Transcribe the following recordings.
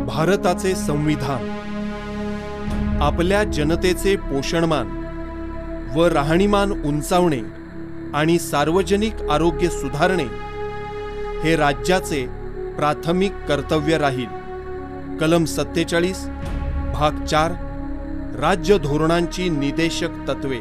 भारताचे संविधान आपल्या जनतेचे पोषणमान व राहणीमान उंचावणे आणि सार्वजनिक आरोग्य सुधारणे हे राज्याचे प्राथमिक कर्तव्य राहील। कलम 47 भाग 4 राज्य धोरणांची निदेशक तत्वे।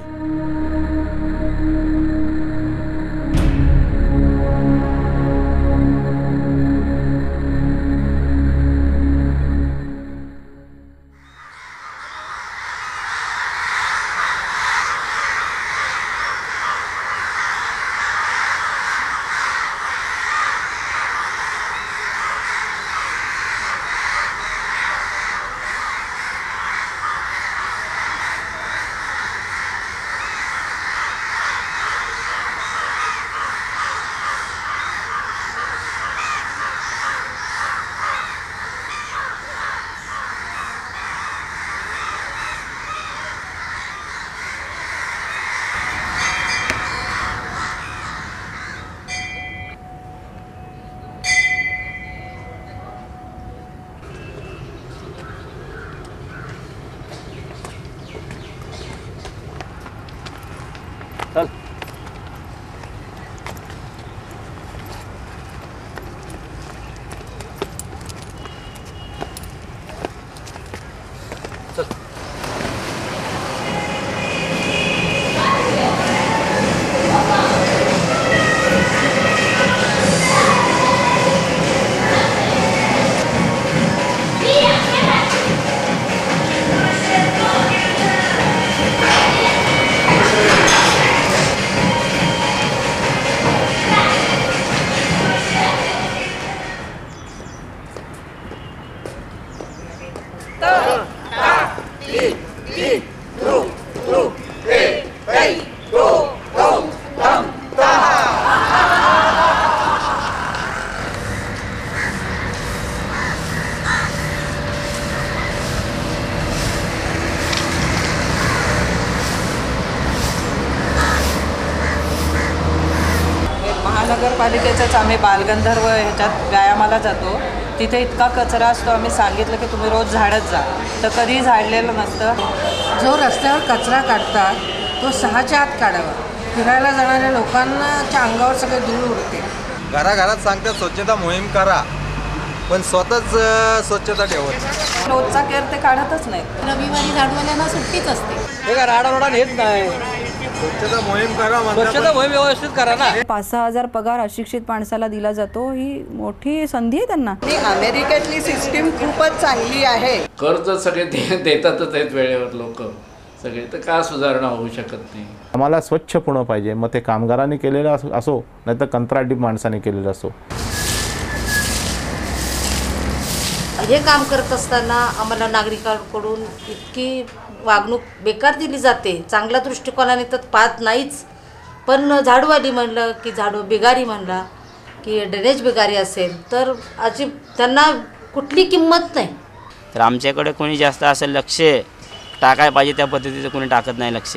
चल महानगरपालिकेचाच आम्ही बालगंधर्व ह्याच्यात व्यायामाला जातो। तिथे इतका कचरा असतो, आम्ही सांगितलं की तुम्ही रोज झाडत जा, तर कधी झाडलेलं नसतं। जो रस्त्यावर कचरा काढतात तो 6च्या आत काढावा। फिरायला जाणाऱ्या लोकांच्या अंगावर सगळे धूळ उडते। घराघरात सांगतात स्वच्छता मोहीम करा, पण स्वतःच स्वच्छता ठेवत रोजचा केअर ते काढतच नाही। रविवारी झाडवाल्यांना सुट्टीच असते। हे का राडारोडा नेत नाही, स्वच्छता मोहीम करा, स्वच्छता मोहीम व्यवस्थित करा ना। 5-6 हजार पगार अशिक्षित माणसाला दिला जातो, ही मोठी संधी आहे त्यांना। अमेरिकेतली सिस्टीम खूपच चांगली आहे। कर्ज सगळे देतातच आहेत वेळेवर लोक सगळे, तर का सुधारणा होऊ शकत नाही? आम्हाला स्वच्छ पुणे पाहिजे, मग ते कामगारांनी केलेलं असो नाही तर कंत्राटी माणसाने केलेलं असो। हे काम करत असताना आम्हाला नागरिकांकडून इतकी वागणूक बेकार दिली जाते, चांगल्या दृष्टिकोनाने तर पाहत नाहीच। पण झाडूवाली म्हणलं की झाडू बिगारी म्हणला की ड्रेनेज बिगारी असेल तर त्यांना कुठली किंमत नाही। तर आमच्याकडे कोणी जास्त असं लक्ष टाकाय पाहिजे त्या पद्धतीचं कोणी टाकत नाही लक्ष।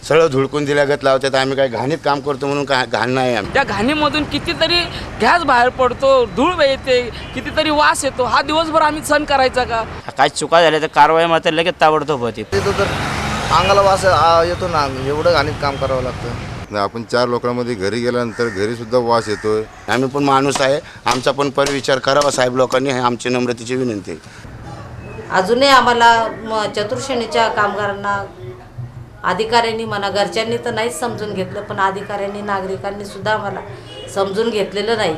सगळं धुळकून दिल्यागत लावतात। आम्ही काय घाणीत काम करतो म्हणून काय घाण नाही आम्ही। त्या घाणीमधून कितीतरी गॅस बाहेर पडतो, धूळ येते, कितीतरी वास येतो। हा दिवसभर आम्ही सहन करायचा का? काय चुका झाल्या तर कारवाई मात्र लगेच ताबडतोब होती। तर अंगाला वास येतो ना, एवढं घाणीत काम करावं लागतं। आपण 4 लोकांमध्ये घरी गेल्यानंतर घरी सुद्धा वास येतोय। आम्ही पण माणूस आहे, आमचा पण परविचार करावा साहेब लोकांनी, हे आमची नम्रतेची विनंती आहे। अजूनही आम्हाला चतुर्श्रेणीच्या कामगारांना अधिकाऱ्यांनी म्हणा, घरच्यांनी तर नाहीच समजून घेतलं, पण अधिकाऱ्यांनी नागरिकांनी सुद्धा आम्हाला समजून घेतलेलं नाही।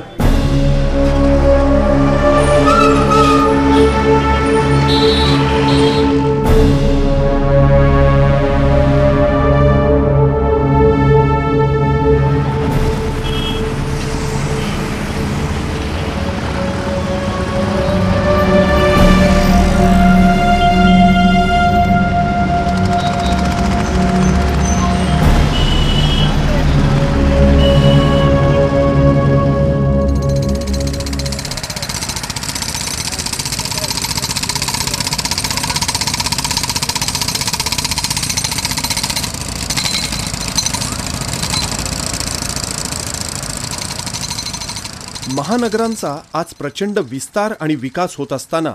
महानगरांचा आज प्रचंड विस्तार आणि विकास होत असताना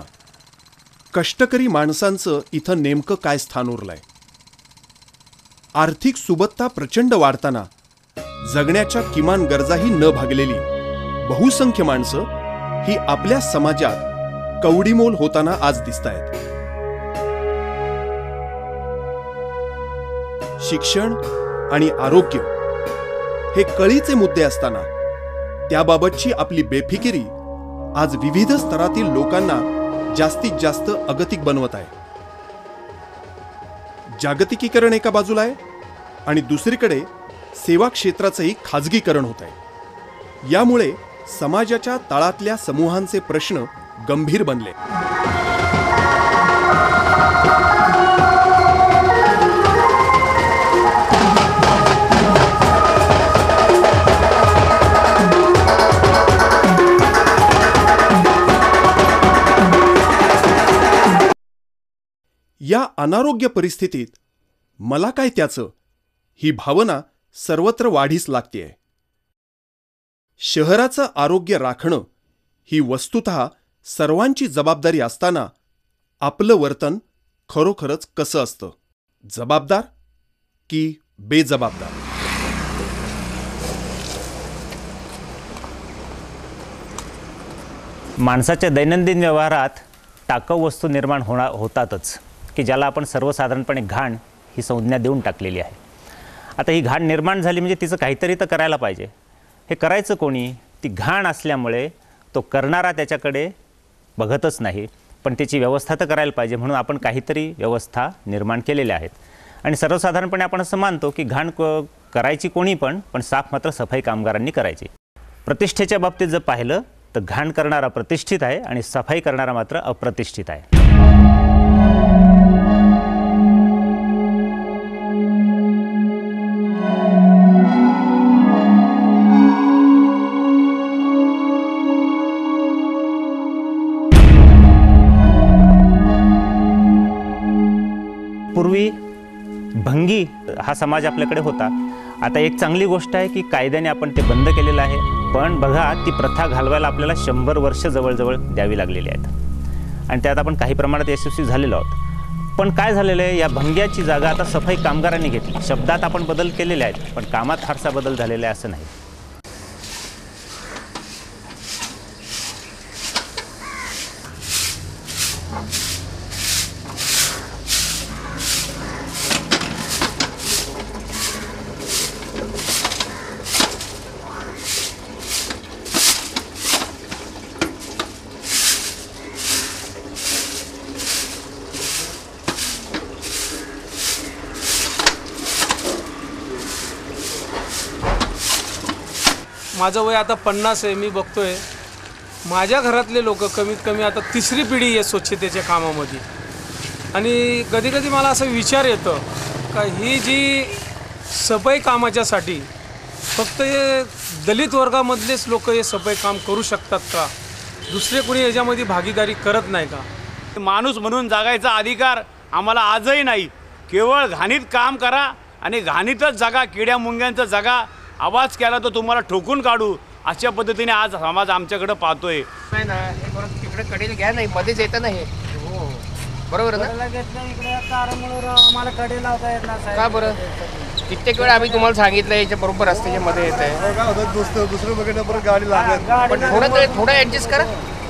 कष्टकरी माणसांचं इथं नेमकं काय स्थान उरलंय? आर्थिक सुबत्ता प्रचंड वाढताना जगण्याच्या किमान गरजाही न भागलेली बहुसंख्य माणसं ही आपल्या समाजात कवडीमोल होताना आज दिसतायत. शिक्षण आणि आरोग्य हे कळीचे मुद्दे असताना त्याबाबतची आपली बेफिकिरी आज विविध स्तरातील लोकांना जास्तीत जास्त अगतिक बनवत आहे. जागतिकीकरण एका बाजूला आहे आणि दुसरीकडे सेवा क्षेत्राचंही खाजगीकरण होत आहे. यामुळे समाजाच्या तळातल्या समूहांचे प्रश्न गंभीर बनले. या अनारोग्य परिस्थितीत मला काय त्याचं ही भावना सर्वत्र वाढीस लागतेय. शहराचं आरोग्य राखणं ही वस्तुतः सर्वांची जबाबदारी असताना आपलं वर्तन खरोखरच कसं असतं? जबाबदार की बेजबाबदार? माणसाच्या दैनंदिन व्यवहारात टाकाऊ वस्तू निर्माण होतातच की ज्याला आपण सर्वसाधारणपणे घाण ही संज्ञा देऊन टाकलेली आहे. आता ही घाण निर्माण झाली म्हणजे तिचं काहीतरी तर करायला पाहिजे. हे करायचं कोणी? ती घाण असल्यामुळे तो करणारा त्याच्याकडे बघतच नाही, पण त्याची व्यवस्था तर करायला पाहिजे म्हणून आपण काहीतरी व्यवस्था निर्माण केलेल्या आहेत. आणि सर्वसाधारणपणे आपण असं मानतो की घाण करायची कोणी पण साफ मात्र सफाई कामगारांनी करायची. प्रतिष्ठेच्या बाबतीत जर पाहिलं तर घाण करणारा प्रतिष्ठित आहे आणि सफाई करणारा मात्र अप्रतिष्ठित आहे. पूर्वी भंगी हा समाज आपल्याकडे होता. आता एक चांगली गोष्ट आहे की कायद्याने आपण ते बंद केलेलं आहे, पण बघा ती प्रथा घालवायला आपल्याला 100 वर्ष जवळजवळ द्यावी लागलेली आहेत आणि त्यात आपण काही प्रमाणात यशस्वी झालेलो आहोत. पण काय झालेलं आहे, या भंग्याची जागा आता सफाई कामगारांनी घेतली. शब्दात आपण बदल केलेले आहेत पण कामात फारसा बदल झालेला आहे असं नाही. माझं वय आता 50 आहे. मी बघतोय माझ्या घरातले लोक कमीत कमी आता 3री पिढी आहे स्वच्छतेच्या कामामध्ये. आणि कधी कधी मला असं विचार येतं का ही जी सफाई कामाच्यासाठी फक्त हे दलित वर्गामधलेच लोक हे सफाई काम करू शकतात का? दुसरे कोणी याच्यामध्ये भागीदारी करत नाही का? माणूस म्हणून जगायचा अधिकार आम्हाला आजही नाही. केवळ घाणीत काम करा आणि घाणीतच जगा, किड्या मुंग्यांचं जगा. आवाज केला तर तुम्हाला ठोकून काढू अशा पद्धतीने आज समाज आमच्याकडे पाहतोय. नाही ना, तिकडे कडेला घ्या, नाही मध्येच येतं ना हे. बरोबर ना? आम्हाला कडे लावता येत नाही. का बरं? कित्येक वेळा आम्ही तुम्हाला सांगितलं याच्या बरोबर रस्त्याच्या मध्ये येत आहे. दुसरं बघितलं परत गाडी लागत. पण थोडं ऍडजस्ट करा.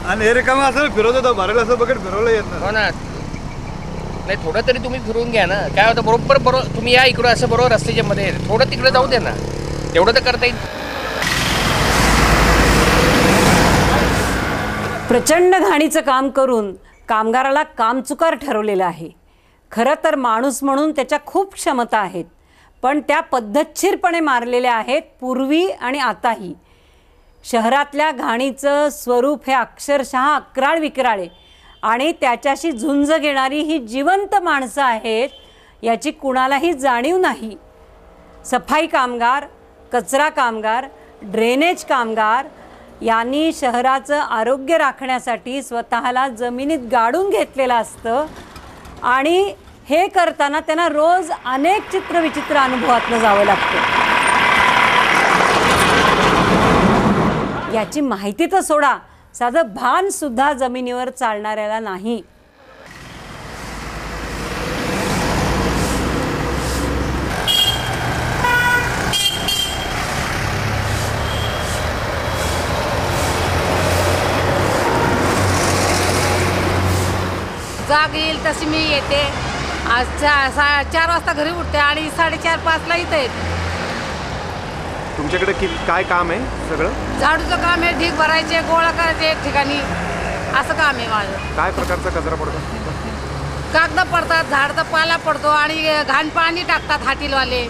आणि हे रिकामं असं फिरवत होतं, भरायला असं बघत फिरवलं येत हो ना. नाही थोडं तरी तुम्ही फिरवून घ्या ना. काय होतं बरोबर तुम्ही या इकडं असं बरोबर रस्त्याच्या मध्ये थोडं तिकडे जाऊ द्या ना. तेवढं तर करता येईल. प्रचंड घाणीचं काम करून कामगाराला कामचुकार ठरवलेलं आहे. खरं तर माणूस म्हणून त्याच्या खूप क्षमता आहेत, पण त्या पद्धतशीरपणे मारलेल्या आहेत पूर्वी आणि आताही. शहरातल्या घाणीचं स्वरूप हे अक्षरशः अक्राळ विक्राळे आणि त्याच्याशी झुंज घेणारी ही जिवंत माणसं आहेत याची कुणालाही जाणीव नाही. सफाई कामगार, कचरा कामगार, ड्रेनेज कामगार यांनी शहराचं आरोग्य राखण्यासाठी स्वतःला जमिनीत गाडून घेतलेलं असतं आणि हे करताना त्यांना रोज अनेक चित्रविचित्र अनुभवातनं जावं लागतं. याची माहिती तर सोडा, साधं भान सुद्धा जमिनीवर चालणाऱ्याला नाही. जाग येईल तशी मी येते. आज 4 वाजता घरी उठते आणि 4:30-5ला इथे येते. तुमच्याकडे काय काम आहे? सगळं झाडूचं काम आहे, ढीग भरायचे, गोळा करायचे एक ठिकाणी, असं काम आहे माझं. काय प्रकारचा कचरा पडतो? कागद पडतात, झाडचा पाला पडतो आणि घाण पाणी टाकतात हाटीलवाले.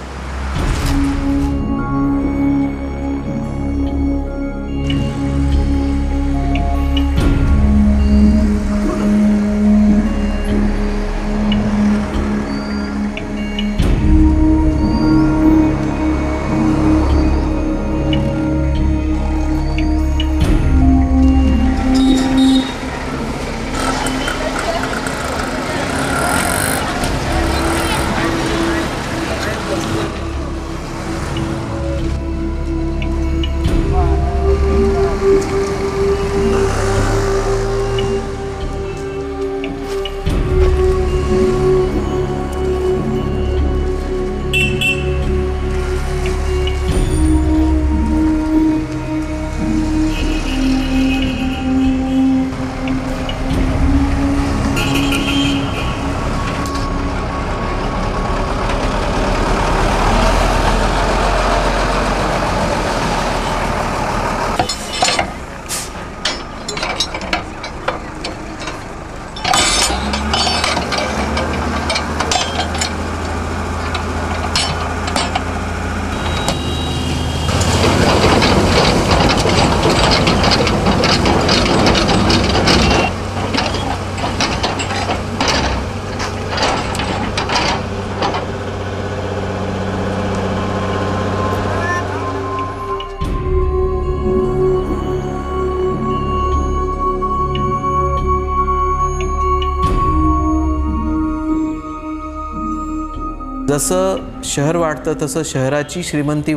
जसं शहर वाढतं तसं शहराची श्रीमंती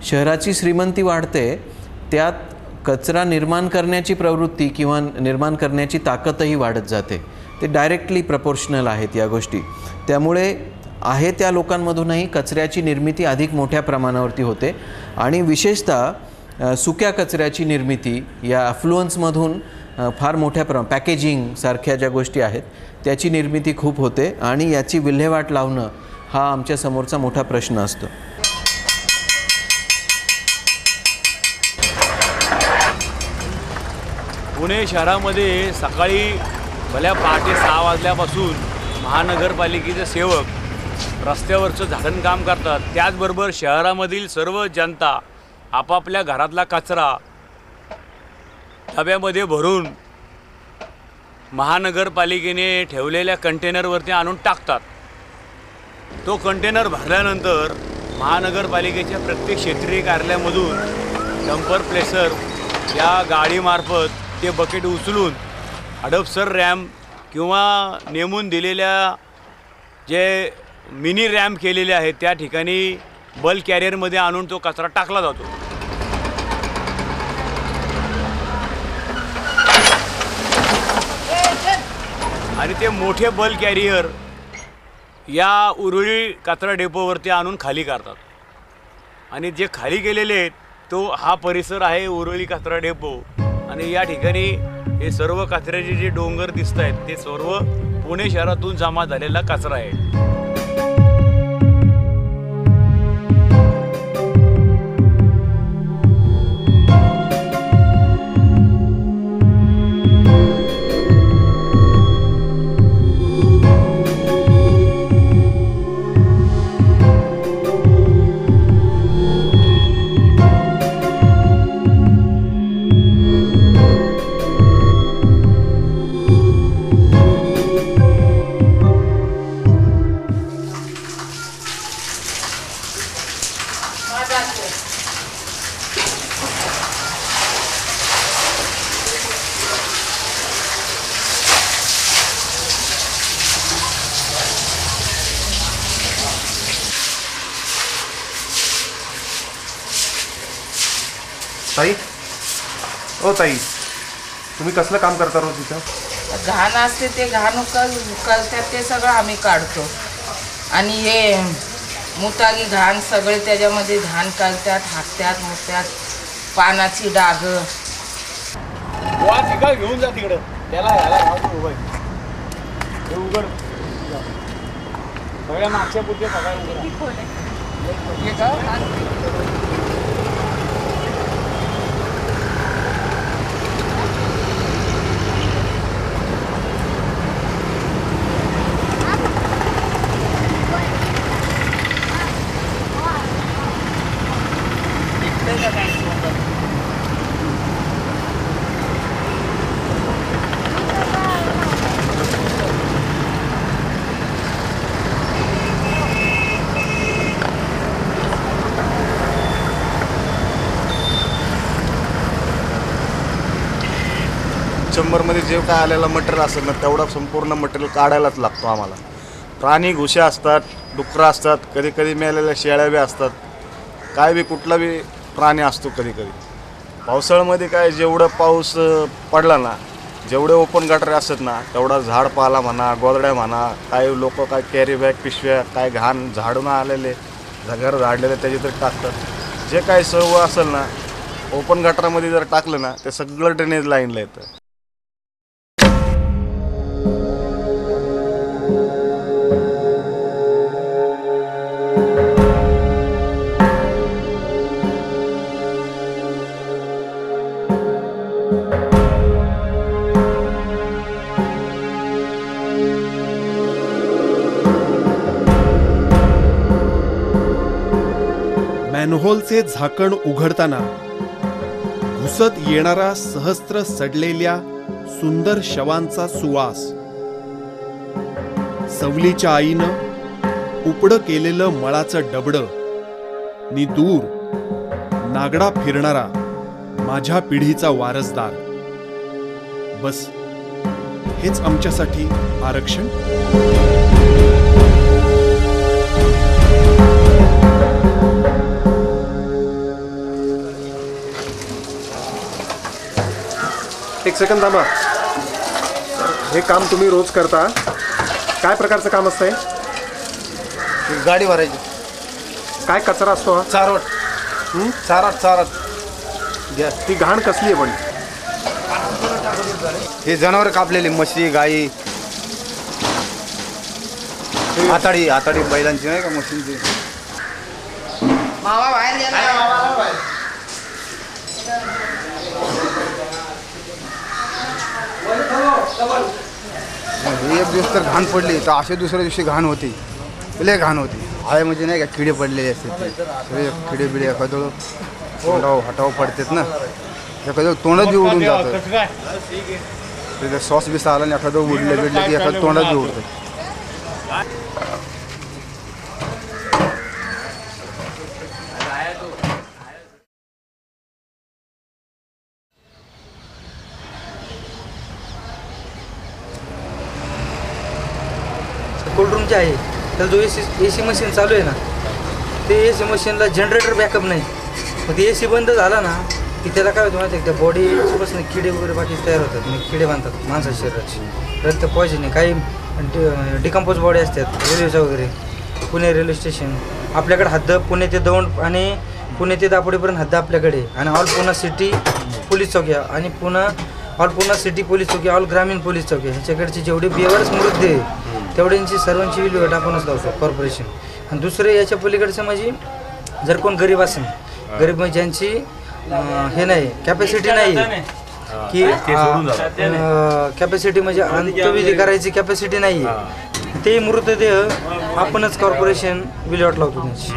शहराची श्रीमंती वाढते, त्यात कचरा निर्माण करण्याची प्रवृत्ती किंवा निर्माण करण्याची ताकदही वाढत जाते. ते डायरेक्टली प्रपोर्शनल आहेत या गोष्टी. त्यामुळे आहे त्या लोकांमधूनही कचऱ्याची निर्मिती अधिक मोठ्या प्रमाणावरती होते आणि विशेषतः सुक्या कचऱ्याची निर्मिती या अफ्लुअन्समधून फार मोठ्या पॅकेजिंग सारख्या ज्या गोष्टी आहेत त्याची निर्मिती खूप होते आणि याची विल्हेवाट लावणं हा आमच्या समोरचा मोठा प्रश्न असतो. पुणे शहरामध्ये सकाळी भल्या पहाटे 6 वाजल्यापासून महानगरपालिकेचे सेवक रस्त्यावरचं झाडणकाम करतात. त्याचबरोबर शहरामधील सर्व जनता आपापल्या घरातला कचरा डब्यामध्ये भरून महानगरपालिकेने ठेवलेल्या कंटेनरवरती आणून टाकतात. तो कंटेनर भरल्यानंतर महानगरपालिकेच्या प्रत्येक क्षेत्रीय कार्यालयामधून डंपर प्लेसर या गाडीमार्फत ते बकेट उचलून हडपसर रॅम्प किंवा नेमून दिलेल्या जे मिनी रॅम्प केलेले आहेत त्या ठिकाणी बल्क कॅरियरमध्ये आणून तो कचरा टाकला जातो. आणि ते मोठे बल्क कॅरियर या उरुळी कचरा डेपोवरती आणून खाली करतात. आणि जे खाली गेलेले आहेत तो हा परिसर आहे उरुळी कचरा डेपो. आणि या ठिकाणी हे सर्व कचऱ्याचे जे डोंगर दिसत आहेत ते सर्व पुणे शहरातून जमा झालेला कचरा आहे. ताई, ओ ताई, तुम्ही कसलं काम करता रोज इथं? घाण असते ते घाण उकलतात ते सगळं आम्ही काढतो. आणि हे मुतागी घाण सगळे त्याच्यामध्ये घाण काढतात, हाकतात, मुततात, पानाची डाग. घेऊन जा तिकडं त्याला उघड सगळ्या मागच्या पुढच्या सगळ्या चंबरमध्ये जे काय आलेलं मटेरियल असेल ना तेवढं संपूर्ण मटेरियल काढायलाच लागतो आम्हाला. प्राणी घुशा असतात, डुकरं असतात, कधी कधी मेलेल्या शेळ्या बी असतात, काय बी कुठला बी प्राणी असतो कधी कधी. पावसाळ्यामध्ये काय जेवढं पाऊस पडला ना, जेवढे ओपन गटारे असतात ना तेवढा झाडपाला म्हणा, गोदड्या म्हणा, काही लोक काय कॅरी बॅग पिशव्या काय घाण झाडून आलेले घर झाडलेले त्याच्यात टाकतात. जे काही सर्व असेल ना ओपन गटारामध्ये जर टाकलं ना ते सगळं ड्रेनेज लाईनला येतं. मॅनहोलचे झाकण उघडताना घुसत येणारा सहस्त्र सडलेल्या सुंदर शवांचा सुवास, सवलीच्या आईनं उपडं केलेलं मळाचं डबडं, नि दूर नागडा फिरणारा माझ्या पिढीचा वारसदार. बस हेच आमच्यासाठी आरक्षण. एक सेकंद थांबा. हे काम तुम्ही रोज करता, काय प्रकारचं काम असतंय? गाडी भरायची. काय कचरा असतो हा? चाराट. ती घाण कसली आहे पण? हे जनावर कापलेली म्हशी गाई, आताडी बैलांची नाही का म्हशींची. मावा बाहेर गेला. एक दिवस तर घाण पडली तर अशा दुसऱ्या दिवशी घाण होती, लय घाण होती. आहे म्हणजे नाही का किडे पडलेले असतात, सगळे किडे बिडे एखादं तोंडाव हटाव पडतात ना, एखादं तोंडात बी उडून जातं. तिथे सॉस बिस आला आणि एखादं उडलं बिडलं की एखादं तोंडात बी उडतं. कोल्ड्रूमचे आहे त्याला जो एसी मशीन चालू आहे ना, ते एसी मशीनला जनरेटर बॅकअप नाही. मग ते एसी बंद झाला ना की त्याला काय होतं माहिती आहे, त्या बॉडीपासून किडे वगैरे बाकी तयार होतात, मग किडे बांधतात माणसाच्या शरीराची. रक्त पॉयझन आहे, काही डिकम्पोज बॉडी असतात रेल्वेच्या वगैरे. पुणे रेल्वे स्टेशन आपल्याकडे हद्द पुणे ते दौंड आणि पुणे ते दापोडीपर्यंत हद्द आपल्याकडे. आणि ऑल पुणे सिटी पोलीस चौक्या आणि Pune all Pune city police चौकी, ऑल ग्रामीण पोलीस चौकी, ह्याच्याकडचे जेवढे बेवारस मृतदेह तेवढ्यांची सर्वांची विल्हेवाट आपणच लावतो कॉर्पोरेशन. आणि दुसरं याच्या पलीकडचं म्हणजे जर कोण गरीब असेल, गरीब म्हणजे ज्यांची हे नाही कॅपॅसिटी नाही की कॅपॅसिटी म्हणजे अंत्यविधी करायची कॅपॅसिटी नाही आहे, ते मृतदेह आपणच कॉर्पोरेशन विल्हेवाट लावतो त्यांची.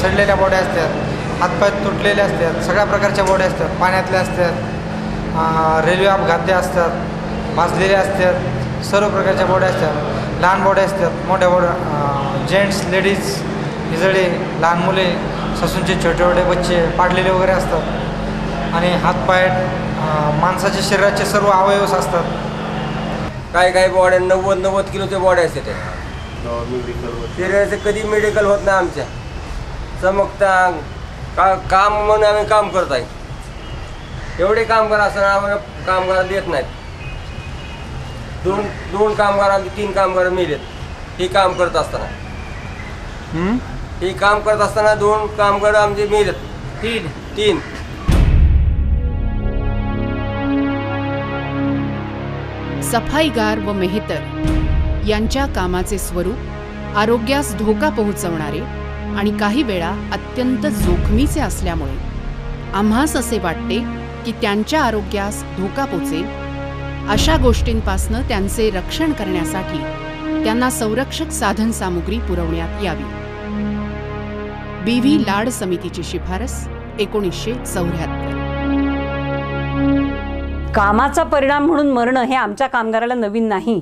सडलेल्या बॉड्या असतात, हातपाय तुटलेले असतात, सगळ्या प्रकारच्या बॉड्या असतात, पाण्यातल्या असतात, रेल्वे अपघात्या असतात, भाजलेल्या असतात, सर्व प्रकारच्या बॉड्या असतात. लहान बॉड्या असतात, मोठ्या बॉड्या, जेंट्स लेडीज हिजडे, लहान मुले, ससूनचे छोटे छोटे बच्चे पाडलेले वगैरे असतात. आणि हातपाय माणसाच्या शरीराचे सर्व अवयव असतात. काही बॉड्या 90 किलोच्या बॉड्या असतात. शरीराचं कधी मेडिकल होत नाही आमच्या. चमकता काम म्हणून आम्ही काम करत आहे. एवढे कामगार असताना आम्हाला कामगार देत नाहीत. दोन कामगार आमचे 3 कामगार मेलेत हे काम करत असताना. हे काम करत असताना 2 कामगार आमचे मेलेत. 3 सफाईगार व मेहतर यांच्या कामाचे स्वरूप आरोग्यास धोका पोहोचवणारे आणि काही वेळा अत्यंत जोखमीचे असल्यामुळे आम्हास असे वाटते की त्यांच्या आरोग्यास धोका पोचेल अशा गोष्टींपासून त्यांचे रक्षण करण्यासाठी त्यांना संरक्षक साधन सामुग्री पुरवण्यात यावी. BV लाड समितीची शिफारस 1974. कामाचा परिणाम म्हणून मरणं हे आमच्या कामगाराला नवीन नाही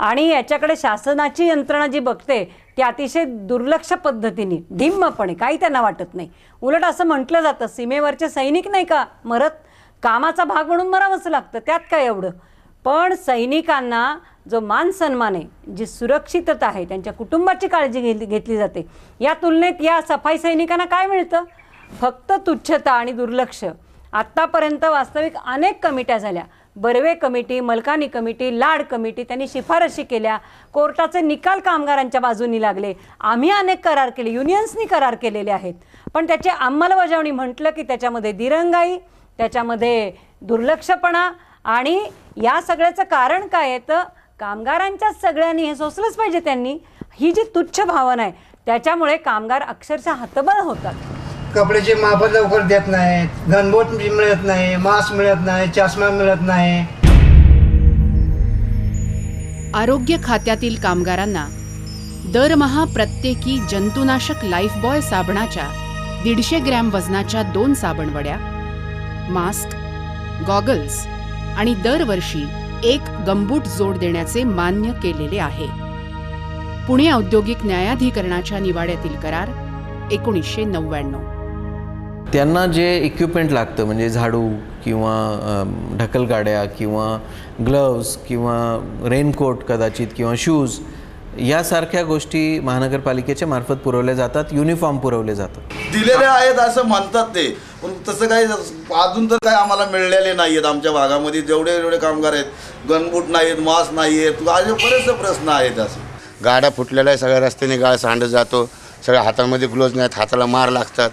आणि याच्याकडे शासनाची यंत्रणा जी बघते ती अतिशय दुर्लक्ष पद्धतीने ढिम्मपणे काही त्यांना वाटत नाही. उलट असं म्हटलं जातं सीमेवरचे सैनिक नाही का मरत, कामाचा भाग म्हणून मरावंच लागतं, त्यात काय एवढं. पण सैनिकांना जो मान सन्मान आहे, जी सुरक्षितता आहे, त्यांच्या कुटुंबाची काळजी घेतली जाते, या तुलनेत या सफाई सैनिकांना काय मिळतं? फक्त तुच्छता आणि दुर्लक्ष. आत्तापर्यंत वास्तविक अनेक कमिट्या झाल्या, बर्वे कमिटी, मलकानी कमिटी, लाड कमिटी, त्यांनी शिफारशी केल्या, कोर्टाचे निकाल कामगारांच्या बाजूनी लागले, आम्ही अनेक करार केले, युनियन्सनी करार केलेले आहेत. पण त्याची अंमलबजावणी म्हटलं की त्याच्यामध्ये दिरंगाई, त्याच्यामध्ये दुर्लक्षपणा. आणि या सगळ्याचं कारण काय आहे तर कामगारांच्याच सगळ्यांनी हे सोसलंच पाहिजे. त्यांनी ही जी तुच्छ भावना आहे त्याच्यामुळे कामगार अक्षरशः हतबल होतात. कपड्याचे माप लवकर देत नाहीत, गनबोट मिळत नाही, मास्क मिळत नाही, चष्मा मिळत नाही. आरोग्य खात्यातील कामगारांना दरमहा प्रत्येकी जंतुनाशक लाईफबॉय साबणाच्या 150 ग्रॅम वजनाच्या 2 साबणवड्या, मास्क, गॉगल्स आणि दरवर्षी 1 गंबूट जोड देण्याचे मान्य केलेले आहे. पुणे औद्योगिक न्यायाधिकरणाच्या निवाड्यातील करार 1999. त्यांना जे इक्विपमेंट लागतं म्हणजे झाडू किंवा ढकलगाड्या किंवा ग्लव्स किंवा रेनकोट कदाचित किंवा शूज यासारख्या गोष्टी महानगरपालिकेच्या मार्फत पुरवल्या जातात, युनिफॉर्म पुरवले जातात. दिलेले आहेत असं म्हणतात ते, पण तसं काही अजून तर काय आम्हाला मिळलेले नाही आहेत. आमच्या भागामध्ये जेवढे कामगार आहेत, गनबूट नाहीत, मास्क नाही आहेत, असे बरेचसे प्रश्न आहेत. असे गाड्या फुटलेल्या आहे, सगळ्या रस्त्याने गाळ सांडत जातो, सगळ्या हातामध्ये ग्लोव्ज नाहीत, हाताला मार लागतात.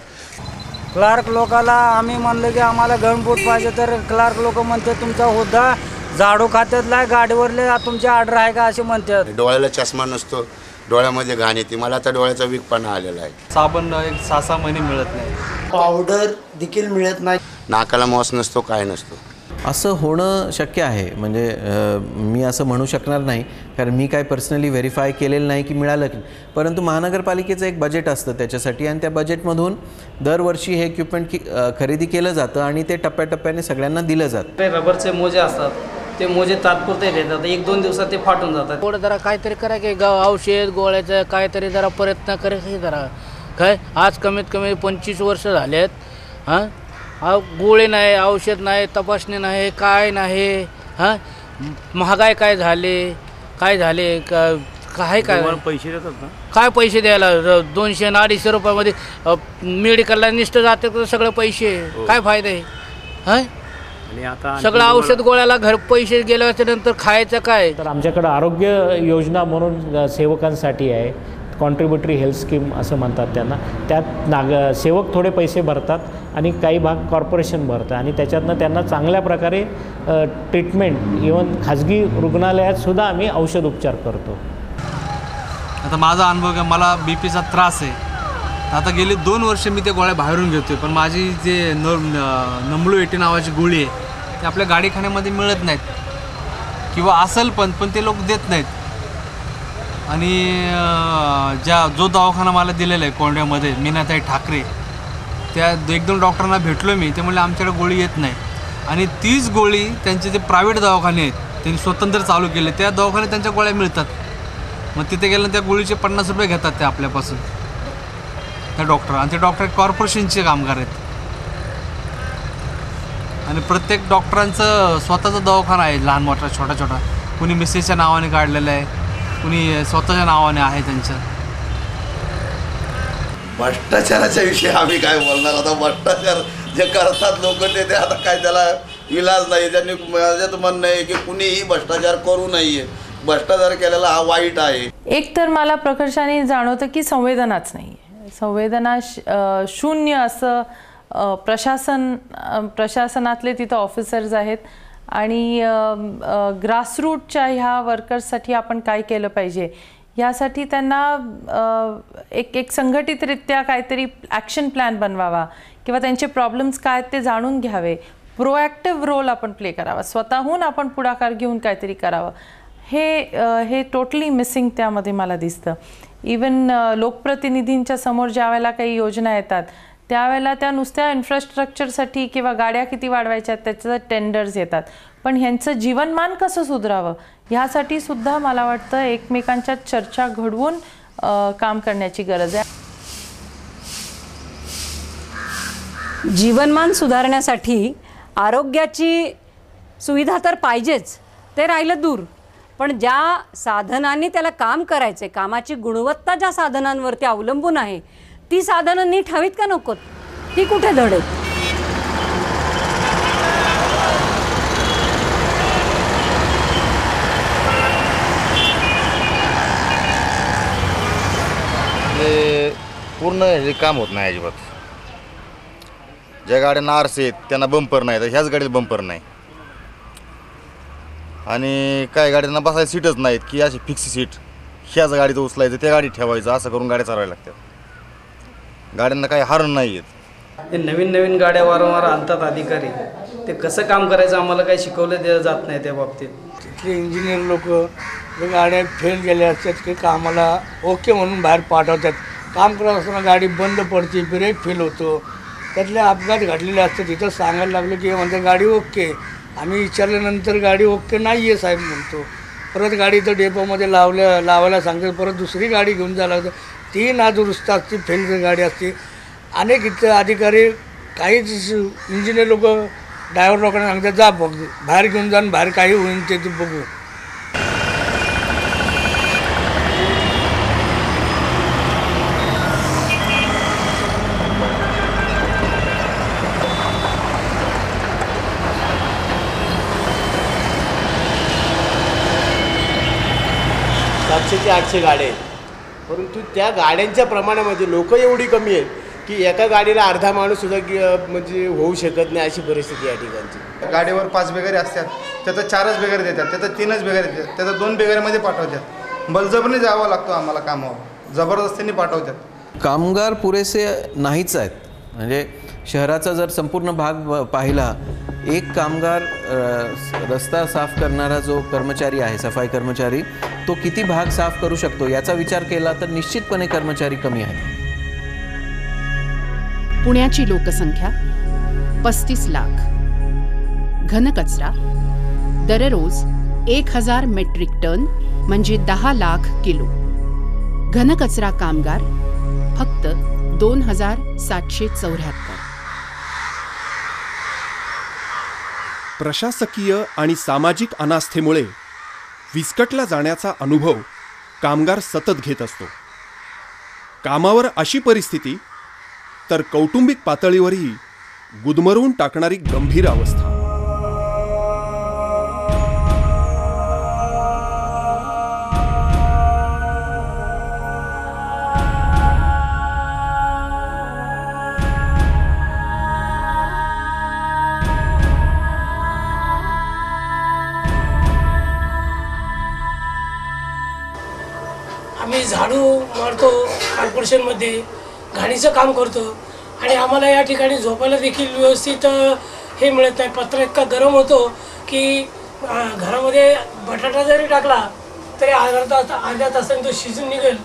क्लार्क लोकाला आम्ही म्हणलं की आम्हाला गणबूट पाहिजे तर क्लार्क लोक म्हणते तुमचा होता झाडू खात्यातला गाडीवरले तुमची ऑर्डर आहे का असे म्हणतात. डोळ्याला चष्मा नसतो, डोळ्यामध्ये घाण येते. मला आता डोळ्याचा विकपणा आलेला आहे. साबण 6-6 महिने मिळत नाही, पावडर देखील मिळत नाही, नाकाला मॉस नसतो, काय नसतो. असं होणं शक्य आहे. म्हणजे मी असं म्हणू शकणार नाही कारण मी काय पर्सनली व्हेरीफाय केलेलं नाही की मिळालं की, परंतु महानगरपालिकेचं एक बजेट असतं त्याच्यासाठी आणि त्या बजेटमधून दरवर्षी हे इक्विपमेंट खरेदी केलं जातं आणि ते टप्प्याटप्प्याने सगळ्यांना दिलं जातं. रबरचे मोजे असतात, ते मोजे तात्पुरते देतात, 1-2 दिवसात ते फाटून जातात. थोडं जरा काहीतरी करा की औषध गोळ्याचं काहीतरी जरा प्रयत्न करायचं जरा. काय आज कमीत कमी 25 वर्ष झाले आहेत, हां गोळे नाही, औषध नाही, तपासणी नाही, काय नाही. हां महागाई काय झाले काय पैसे देतात ना, काय पैसे द्यायला 200-250 रुपयामध्ये मेडिकलला निष्ठ जाते तर सगळे पैसे काय फायदा आहे. हां आणि आता सगळं औषध गोळ्याला घर पैसे गेल्याच्या नंतर खायचं काय. तर आमच्याकडं आरोग्य योजना म्हणून सेवकांसाठी आहे, कॉन्ट्रीब्युटरी हेल्थ स्कीम असं म्हणतात त्यांना. त्यात सेवक थोडे पैसे भरतात आणि काही भाग कॉर्पोरेशन भरतं आणि त्याच्यातनं त्यांना चांगल्या प्रकारे ट्रीटमेंट इवन खाजगी रुग्णालयातसुद्धा आम्ही औषध उपचार करतो. आता माझा अनुभव आहे, मला BPचा त्रास आहे. आता गेली 2 वर्ष मी ते गोळ्या बाहेरून घेतो आहे, पण माझी जे नमलू 80 नावाची गोळी आहे ते आपल्या गाडीखान्यामध्ये मिळत नाहीत किंवा असेल पण ते लोक देत नाहीत. आणि जो दवाखाना मला दिलेला आहे कोंड्यामध्ये मीनाताई ठाकरे, त्या 1-2 डॉक्टरांना भेटलो मी, ते म्हणले आमच्याकडे गोळी येत नाही. आणि तीच गोळी त्यांचे जे प्रायव्हेट दवाखाने आहेत त्यांनी स्वतंत्र चालू केले, त्या दवाखान्यात त्यांच्या गोळ्या मिळतात. मग तिथे गेल्यानं त्या गोळीचे 50 रुपये घेतात ते आपल्यापासून त्या डॉक्टर. आणि ते डॉक्टर कॉर्पोरेशनचे कामगार आहेत. आणि प्रत्येक डॉक्टरांचं स्वतःचा दवाखाना आहे, लहान मोठा छोटा. कुणी मिसेसच्या नावाने काढलेलं आहे, कुणी स्वतःच्या नावाने आहे त्यांचं. भ्रष्टाचाराच्या विषयी आम्ही काय बोलणार? आता भ्रष्टाचार जे करतात लोक ते आता काय त्याला इलाज नाही. त्यांनी माझ्यात म्हणणं आहे की कुणीही भ्रष्टाचार करू नये. भ्रष्टाचार केलेला हा वाईट आहे. एक तर मला प्रकर्षाने जाणवतं की संवेदनाच नाही आहे. संवेदना शून्य असं प्रशासनातले तिथं ऑफिसर्स आहेत आणि ग्रासरूटच्या ह्या वर्कर्ससाठी आपण काय केलं पाहिजे यासाठी त्यांना एक संघटितरित्या काहीतरी ॲक्शन प्लॅन बनवावा किंवा त्यांचे प्रॉब्लेम्स काय ते जाणून घ्यावे. प्रोॲक्टिव्ह रोल आपण प्ले करावा. स्वतःहून आपण पुढाकार घेऊन काहीतरी करावं. हे टोटली मिसिंग त्यामध्ये मला दिसतं. इवन लोकप्रतिनिधींच्या समोर ज्या वेळेला काही योजना येतात त्यावेळेला त्या नुसत्या इन्फ्रास्ट्रक्चरसाठी किंवा गाड्या किती वाढवायच्या त्याचं टेंडर्स येतात. पण ह्यांचं जीवनमान कसं सुधारावं ह्यासाठी सुद्धा मला वाटतं एकमेकांच्या चर्चा घडवून काम करण्याची गरज आहे. जीवनमान सुधारण्यासाठी आरोग्याची सुविधा तर पाहिजेच, ते राहिलं दूर. पण ज्या साधनांनी त्याला काम करायचे, कामाची गुणवत्ता ज्या साधनांवरती अवलंबून आहे ती साधनं नीट हवीत का नकोत? ती कुठे धडेल? पूर्ण हे काम होत नाही अजिबात. ज्या गाड्यांना आरसे आहेत त्यांना बंपर नाही, तर ह्याच गाडीत बंपर नाही. आणि काही गाड्यांना बसायला सीटच नाहीत की अशी फिक्स सीट ह्याच गाडीत उचलायचं त्या गाडीत ठेवायचं असं करून गाड्या चालवायला लागतात. गाड्यांना काही हरण नाही आहेत. ते नवीन गाड्या वारंवार आणतात अधिकारी. ते कसं काम करायचं आम्हाला काही शिकवलं जात नाही त्या बाबतीत. तिथले इंजिनियर लोक गाड्या फेल गेल्या असतात की कामाला ओके म्हणून बाहेर पाठवतात. काम करत असताना गाडी बंद पडते, ब्रेक फेल होतो, त्यातले अपघात घडलेले असतात. तिथं सांगायला लागलं की म्हणतात गाडी ओके. आम्ही विचारल्यानंतर गाडी ओके नाही आहे साहेब म्हणतो. परत गाडी तर डेपोमध्ये लावायला सांगतात. परत दुसरी गाडी घेऊन जायला लागतं. ती नादुरुस्त असते, फेल गाडी असते. अनेक इथं अधिकारी काहीच इंजिनियर लोक ड्रायव्हर लोकांना सांगतात जा बघ बाहेर घेऊन जा, बाहेर काही होईल ते बघू. सातशे ते 800 गाड्या आहेत, परंतु त्या गाड्यांच्या प्रमाणामध्ये लोक एवढी कमी आहेत की एका गाडीला अर्धा माणूस सुद्धा म्हणजे होऊ शकत नाही अशी परिस्थिती या ठिकाणची. गाडीवर 5 बेगारी असतात, त्याचं 4च बेगारी देतात, त्याचं 3च बेगारी देतात, त्याचं 2 बेगारीमध्ये पाठवतात. बलजबरीने जावं लागतो आम्हाला कामावर, जबरदस्तीने पाठवतात. कामगार पुरेसे नाहीच आहेत. म्हणजे शहराचा जर संपूर्ण भाग पाहिला, एक कामगार रस्ता साफ करणारा जो कर्मचारी आहे, सफाई कर्मचारी, तो किती भाग साफ करू शकतो याचा विचार केला तर निश्चितपणे कर्मचारी कमी आहेत. पुण्याची लोकसंख्या 35 लाख. घनकचरा दररोज 1000 मेट्रिक टन म्हणजे 10 लाख किलो. घनकचरा कामगार फक्त 2774. प्रशासकीय आणि सामाजिक अनास्थेमुळे विस्कटला जाण्याचा अनुभव कामगार सतत घेत असतो. कामावर अशी परिस्थिती तर कौटुंबिक पातळीवरही गुदमरून टाकणारी गंभीर अवस्था. आम्ही झाडू मारतो कॉर्पोरेशनमध्ये, घाणीचं काम करतो आणि आम्हाला या ठिकाणी झोपायला देखील व्यवस्थित हे मिळत नाही. पत्र इतका गरम होतो की घरामध्ये बटाटा जरी टाकला तरी अर्ध्या तासाने तो शिजून निघेल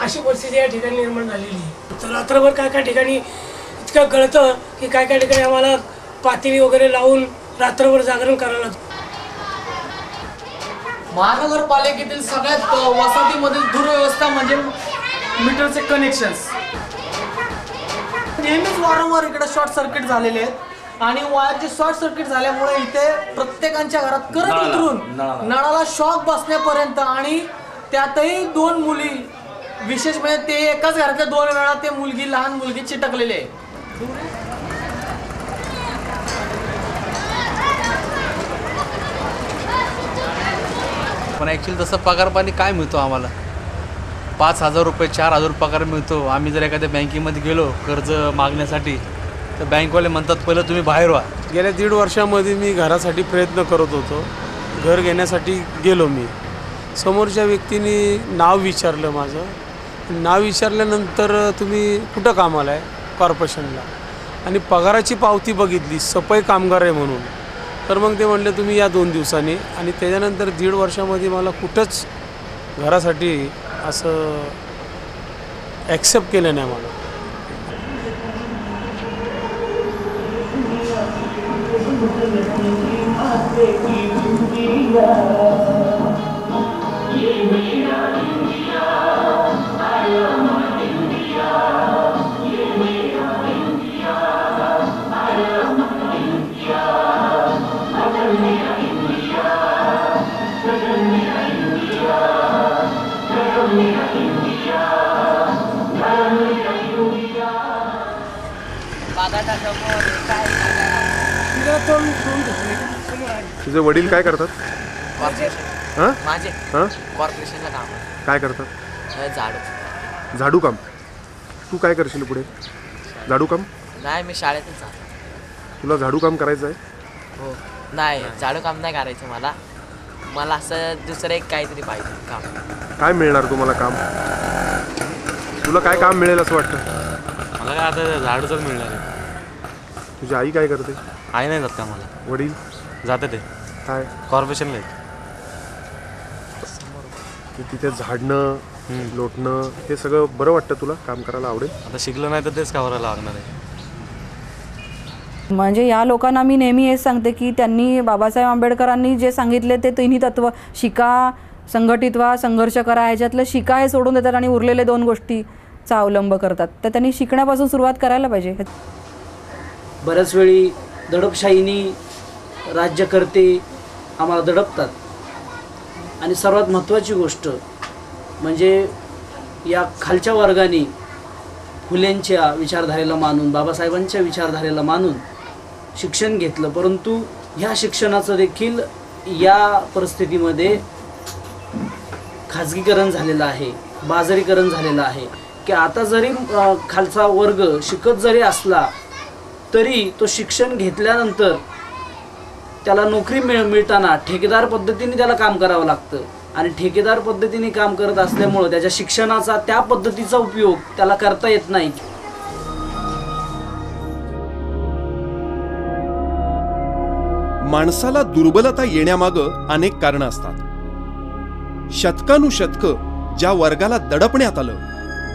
अशी परिस्थिती या ठिकाणी निर्माण झालेली आहे. तर रात्रभर काय ठिकाणी इतकं गळतं की काय ठिकाणी आम्हाला पातेली वगैरे लावून रात्रभर जागरण करायला लागतं. महानगरपालिकेतील सगळ्यात वसाहतीमधील दुर्व्यवस्था म्हणजे मीटरचे कनेक्शन्स. नेहमीच वारंवार इकडे शॉर्ट सर्किट झालेले आहेत आणि वायरचे शॉर्ट सर्किट झाल्यामुळे इथे प्रत्येकाच्या घरात करंट उतरून नळाला शॉक बसण्यापर्यंत आणि त्यातही 2 मुली विशेष म्हणजे ते एकाच घरातल्या 2 वेळा ते मुलगी, लहान मुलगी चिटकलेली आहे. पण ॲक्च्युली तसं पगार पाणी काय मिळतो आम्हाला? 5,000 रुपये 4,000 पगार मिळतो. आम्ही जर एखाद्या बँकेमध्ये गेलो कर्ज मागण्यासाठी तर बँकवाले म्हणतात पहिलं तुम्ही बाहेर व्हा. गेल्या 1.5 वर्षामध्ये मी घरासाठी प्रयत्न करत होतो. घर घेण्यासाठी गेलो मी. समोरच्या व्यक्तीने नाव विचारलं माझं. नाव विचारल्यानंतर तुम्ही कुठं कामाला आहे? कॉर्पोरेशनला. आणि पगाराची पावती बघितली, सफाई कामगार आहे म्हणून. तर मग ते म्हणले तुम्ही या 2 दिवसांनी. आणि त्याच्यानंतर 1.5 वर्षामध्ये मला कुठंच घरासाठी असं ॲक्सेप्ट केलं नाही मला. तुझे वडील काय करतात? हां माझे हां कॉर्पोरेशनला काम आहे. काय करतात? झाडू. झाडू काम. तू काय करशील पुढे? झाडू काम? नाही, मी शाळेतच जातो. तुला झाडू काम करायचं आहे? हो. नाही, झाडू काम नाही करायचं मला. मला असं दुसरं एक काहीतरी पाहिजे काम. काय मिळणार तुम्हाला काम? तुला काय काम मिळेल असं वाटतं? मला काय आता झाडूचंच मिळणार आहे. तुझी आई काय करते? आई नाही जात का मला. वडील जाते ते काय कॉर्पोरेशनला आहेत. तिथे झाडणं लोटणं हे सगळं बरं वाटतं तुला? काम करायला आवडेल? आता शिकलं नाही तर तेच करायला लागणार आहे. म्हणजे या लोकांना मी नेहमी हेच सांगते की त्यांनी बाबासाहेब आंबेडकरांनी जे सांगितले ते तिन्ही तत्व शिका, संघटित व्हा, संघर्ष करा, ह्याच्यातलं शिका हे सोडून देतात आणि उरलेले 2 गोष्टीचा अवलंब करतात. तर त्यांनी शिकण्यापासून सुरुवात करायला पाहिजे. बऱ्याच वेळी दडपशाहीनी राज्यकर्ते आम्हाला दडपतात. आणि सर्वात महत्त्वाची गोष्ट म्हणजे या खालच्या वर्गाने फुलेंच्या विचारधारेला मानून, बाबासाहेबांच्या विचारधारेला मानून शिक्षण घेतलं. परंतु ह्या शिक्षणाचं देखील या परिस्थितीमध्ये खाजगीकरण झालेलं आहे, बाजारीकरण झालेलं आहे. की आता जरी खालचा वर्ग शिकत जरी असला तरी तो शिक्षण घेतल्यानंतर त्याला नोकरी मिळताना ठेकेदार पद्धतीने त्याला काम करावं लागतं. आणि ठेकेदार पद्धतीने काम करत असल्यामुळं त्याच्या शिक्षणाचा त्या पद्धतीचा उपयोग त्याला करता येत नाही. माणसाला दुर्बलता येण्यामागं अनेक कारणं असतात. शतकानुशतकं ज्या वर्गाला दडपण्यात आलं,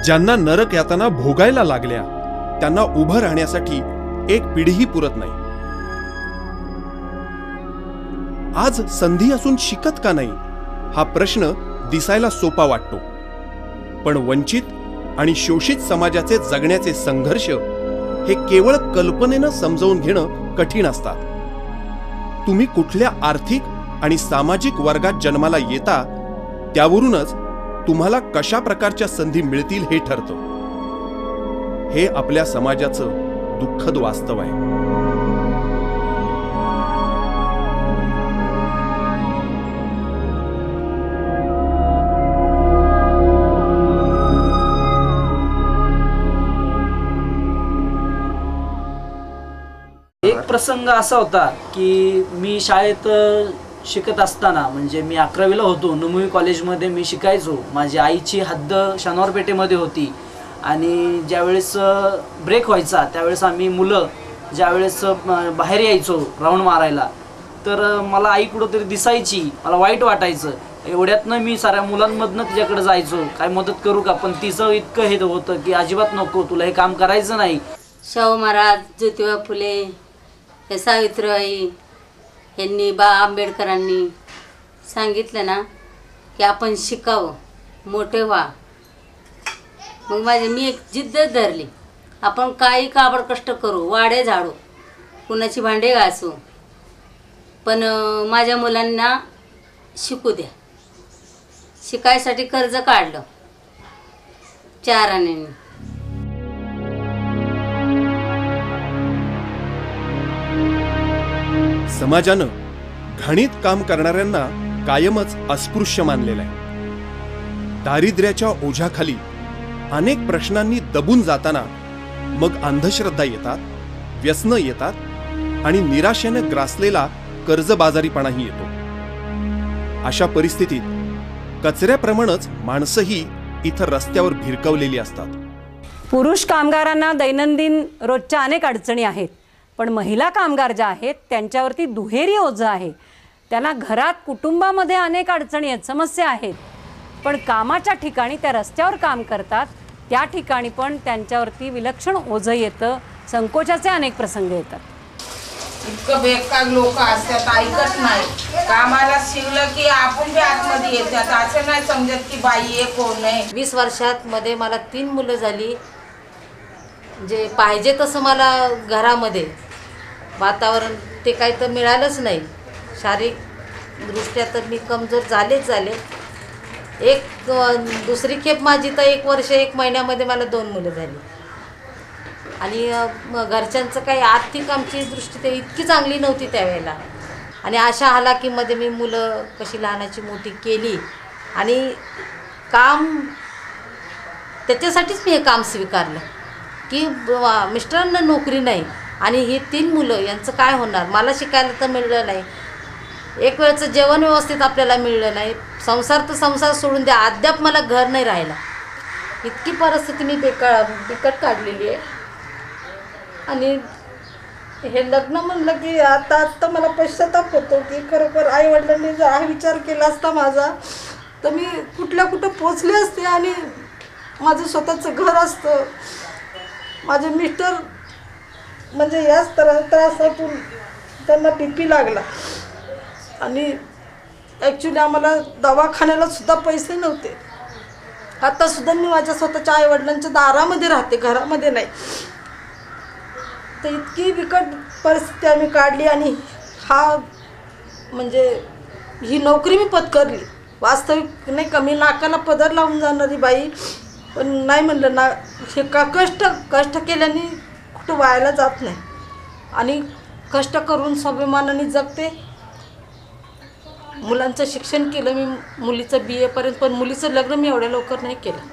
ज्यांना नरक यातना भोगायला लागल्या, त्यांना उभं राहण्यासाठी एक पिढीही पुरत नाही. आज संधी असून शिकत का नाही हा प्रश्न दिसायला सोपा वाटतो. पण वंचित आणि शोषित समाजाचे जगण्याचे संघर्ष हे केवळ कल्पनेनं समजावून घेणं कठीण असतात. तुम्ही कुठल्या आर्थिक आणि सामाजिक वर्गात जन्माला येता त्यावरूनच तुम्हाला कशा प्रकारच्या संधी मिळतील हे ठरतं. हे आपल्या समाजाचं दुःखद वास्तव आहे. एक प्रसंग असा होता की मी शाळेत शिकत असताना, म्हणजे मी 11वीला होतो, नमुई कॉलेजमध्ये मी शिकायचो. माझी आईची हद्द शनिवार पेठेमध्ये होती. आणि ज्यावेळेस ब्रेक व्हायचा त्यावेळेस आम्ही मुलं ज्यावेळेस बाहेर यायचो राऊंड मारायला, तर मला आई कुठंतरी दिसायची, मला वाईट वाटायचं. एवढ्यातनं मी साऱ्या मुलांमधनं तिच्याकडे जायचो, काय मदत करू का, पण तिचं इतकं हे होतं की अजिबात नको, तुला हे काम करायचं नाही. शाहू महाराज, ज्योतिबा फुले, हे सावित्रीबाई यांनी, आंबेडकरांनी सांगितलं ना की आपण शिकावं, मोठे व्हा. मग मी एक जिद्द धरली, आपण काही काबड कष्ट करू, वाडे झाडू, कुणाची भांडे घासू, पण माझ्या मुलांना शिकू द्या. शिकायसाठी कर्ज काढलं 4 आण्याने. समाजानं घाणीत काम करणाऱ्यांना कायमच अस्पृश्य मानलेलं आहे. दारिद्र्याच्या ओझ्याखाली अनेक प्रश्नांनी दबून जाताना मग अंधश्रद्धा येतात, व्यसनं येतात आणि निराशेनं ग्रासलेला कर्जबाजारीपणाही येतो. अशा परिस्थितीत कचऱ्याप्रमाणेच माणसंही इथं रस्त्यावर भिरकवलेली असतात. पुरुष कामगारांना दैनंदिन रोजच्या अनेक अडचणी आहेत, पण महिला कामगार ज्या आहेत त्यांच्यावरती दुहेरी ओझं आहे. त्यांना घरात कुटुंबामध्ये अनेक अडचणी आहेत, समस्या आहेत, पण कामाच्या ठिकाणी त्या रस्त्यावर काम करतात त्या ठिकाणी पण त्यांच्यावरती विलक्षण ओझं येतं, संकोचाचे अनेक प्रसंग येतात. इतकं बेकार लोक असतात, ऐकत नाही. कामाला शिवलं की आपण बी आतमध्ये येतात, असं नाही समजत की बाई आहे कोण आहे. 20 वर्षात मध्ये मला 3 मुलं झाली. जे पाहिजे तसं मला घरामध्ये वातावरण ते काही तर मिळालंच नाही. शारीरिक दृष्ट्या तर मी कमजोर झाले. दुसरी खेप माझी तर 1 वर्ष 1 महिन्यामध्ये मला 2 मुलं झाली. आणि घरच्यांचं काही आर्थिक आमची दृष्टी ते इतकी चांगली नव्हती त्यावेळेला. आणि अशा हालाकीमध्ये मी मुलं कशी लहानाची मोठी केली. आणि काम त्याच्यासाठीच मी हे काम स्वीकारलं की मिस्टरांना नोकरी नाही आणि ही 3 मुलं यांचं काय होणार. मला शिकायला तर मिळलं नाही, एक वेळचं जेवण व्यवस्थित आपल्याला मिळलं नाही. संसार तर संसार सोडून द्या, अद्याप मला घर नाही राहिला. इतकी परिस्थिती मी बिकट काढलेली आहे. आणि हे लग्न म्हणलं की आता मला पश्चाताप होतो की खरोखर आईवडिलांनी जर हा विचार केला असता माझा तर मी कुठं पोचले असते आणि माझं स्वतःचं घर असतं. माझे मिस्टर म्हणजे याच त्रासातून त्यांना BP लागला आणि ॲक्च्युली आम्हाला दवाखान्याला सुद्धा पैसे नव्हते. आतासुद्धा मी माझ्या स्वतःच्या आईवडिलांच्या दारामध्ये राहते, घरामध्ये नाही. तर इतकी बिकट परिस्थिती आम्ही काढली आणि म्हणजे ही नोकरी मी पत्करली. वास्तविक नाही कमी नाकाला पदर लावून जाणारी बाई, पण नाही म्हणलं ना, हे कष्ट केल्याने कुठं वायाला जात नाही. आणि कष्ट करून स्वाभिमानाने जगते. मुलांचं शिक्षण केलं मी, मुलीचं BA पर्यंत, पण मुलीचं लग्न मी एवढ्या लवकर नाही केलं.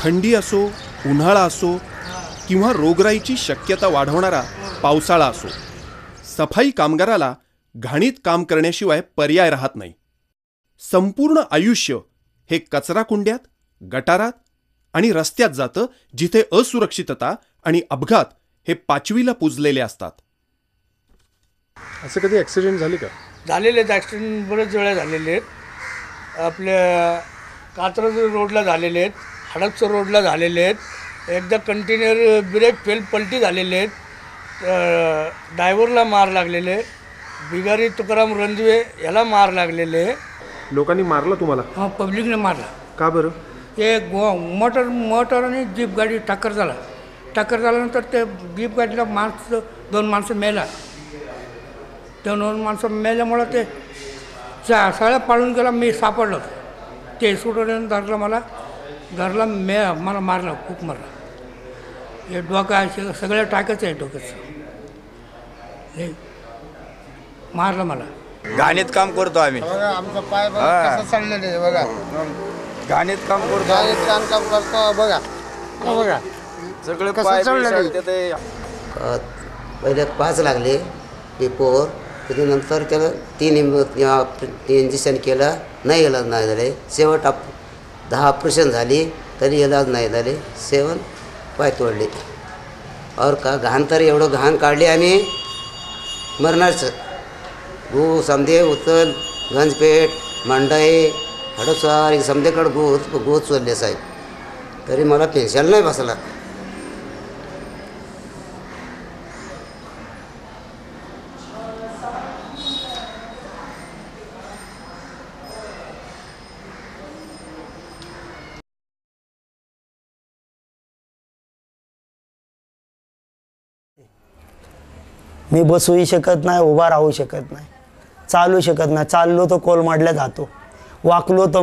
थंडी असो, उन्हाळा असो किंवा रोगराईची शक्यता वाढवणारा पावसाळा असो, सफाई कामगाराला घाणीत काम करण्याशिवाय पर्याय राहत नाही. संपूर्ण आयुष्य हे कचराकुंड्यात, गटारात आणि रस्त्यात जातं, जिथे असुरक्षितता आणि अपघात हे 5वीला पुजलेले असतात. असं कधी ॲक्सिडेंट झाले का? झालेले आहेत ॲक्सिडेंट, बरेच वेळा झालेले आहेत. आपल्या कात्रज रोडला झालेले आहेत, हडपसर रोडला झालेले आहेत. एकदा कंटेनर ब्रेक फेल पलटी झालेले आहेत. ड्रायव्हरला मार लागलेले, बिगारी तुकाराम रणदिवे याला मार लागलेले. लोकांनी मारलं तुम्हाला? हां, पब्लिकने मारला. का बरं? ते मोटर आणि जीप गाडी टक्कर झाल्यानंतर ते जीप गाडीला 2 माणसं मेला. 2 माणसं मेल्यामुळं ते सगळ्या पाळून गेला. मी सापडलं ते सुटवल्यानं धरलं मला मारला, खूप मारला. हे डोका सगळं टाकच आहे डोक्याचं. हे मारलं मला. घाणीत काम करतो आम्ही. आमचं पाय हा. कसं चाललेलं आहे बघा. घाणीत काम करतो. घाणीत काम करतो बघा. बघा सगळे कसं पाय चाललेलं आहे. ते पहिले 5 लागले डिपोवर. त्याच्यानंतर त्याला 3 इंजेक्शन केलं, नाही इलाज नाही झाले. शेवट 10 ऑपरेशन झाली तरी इलाज नाही झाले. 7 पाय तोडले. और का घाण तर एवढं घाण काढली आम्ही मरणारचं. गू समधे उचल गंजपेठ मंडई हडपसर समधेकडं गो चोरले साहेब, तरी मला पेन्शन नाही बसला. मी बसूही शकत नाही, उभा राहू शकत नाही, चालू शकत नाही. चाललो तर कोलमाडल्या जातो, वाकलो तर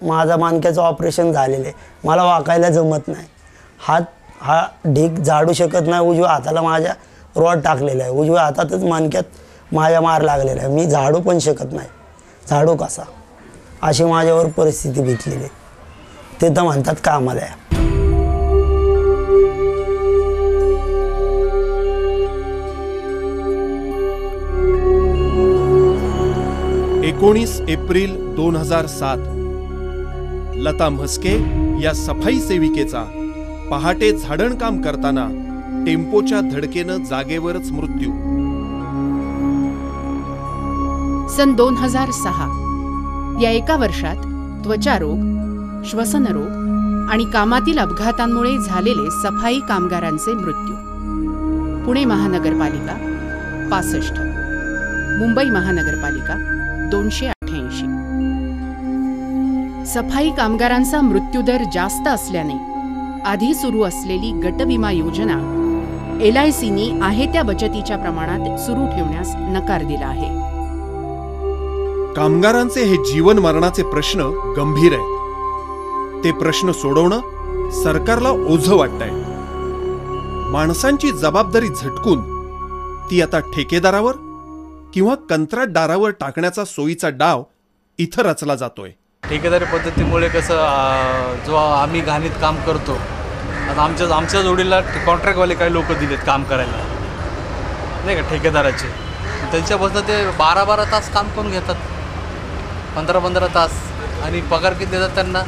माझा मानक्याचं ऑपरेशन झालेलं आहे, मला वाकायला जमत नाही. हा ढीक झाडू शकत नाही. उजव्या हाताला माझ्या रॉड टाकलेला आहे, उजव्या हातातच मानक्यात माझ्या मार लागलेला आहे. मी झाडू पण शकत नाही. झाडू कसा, अशी माझ्यावर परिस्थिती बितलेली आहे. ते तर म्हणतात कामाला आहे. 19 एप्रिल 2007 लता म्हस्के या सफाई सेविकेचा पहाटे झाडणकाम करताना टेम्पोच्या धडकेनं जागेवरच मृत्यू. सन 2006 या एका वर्षात त्वचारोग, श्वसनरोग आणि कामातील अपघातांमुळे झालेले सफाई कामगारांचे मृत्यू. पुणे महानगरपालिका 65, मुंबई महानगरपालिका 288. सफाई कामगारांचा मृत्यूदर जास्त असल्याने आधी सुरू असलेली गटविमा योजना LICनी आहे त्या बचतीच्या प्रमाणात सुरू ठेवण्यास नकार दिला आहे. कामगारांचे हे जीवन मरणाचे प्रश्न गंभीर आहेत. ते प्रश्न सोडवणं सरकारला ओझं वाटतंय. माणसांची जबाबदारी झटकून ती आता ठेकेदारावर किंवा कंत्राटदारावर टाकण्याचा सोयीचा डाव इथं रचला जातोय. ठेकेदारी पद्धतीमुळे कसं जो आम्ही घाणीत काम करतो, आता आमच्या जोडीला कॉन्ट्रॅक्टवाले काही लोक दिलेत काम करायला, नाही का, ठेकेदाराचे. त्यांच्यापासून ते 12-12 तास काम करून घेतात, 15-15 तास, आणि पगार किती देतात त्यांना?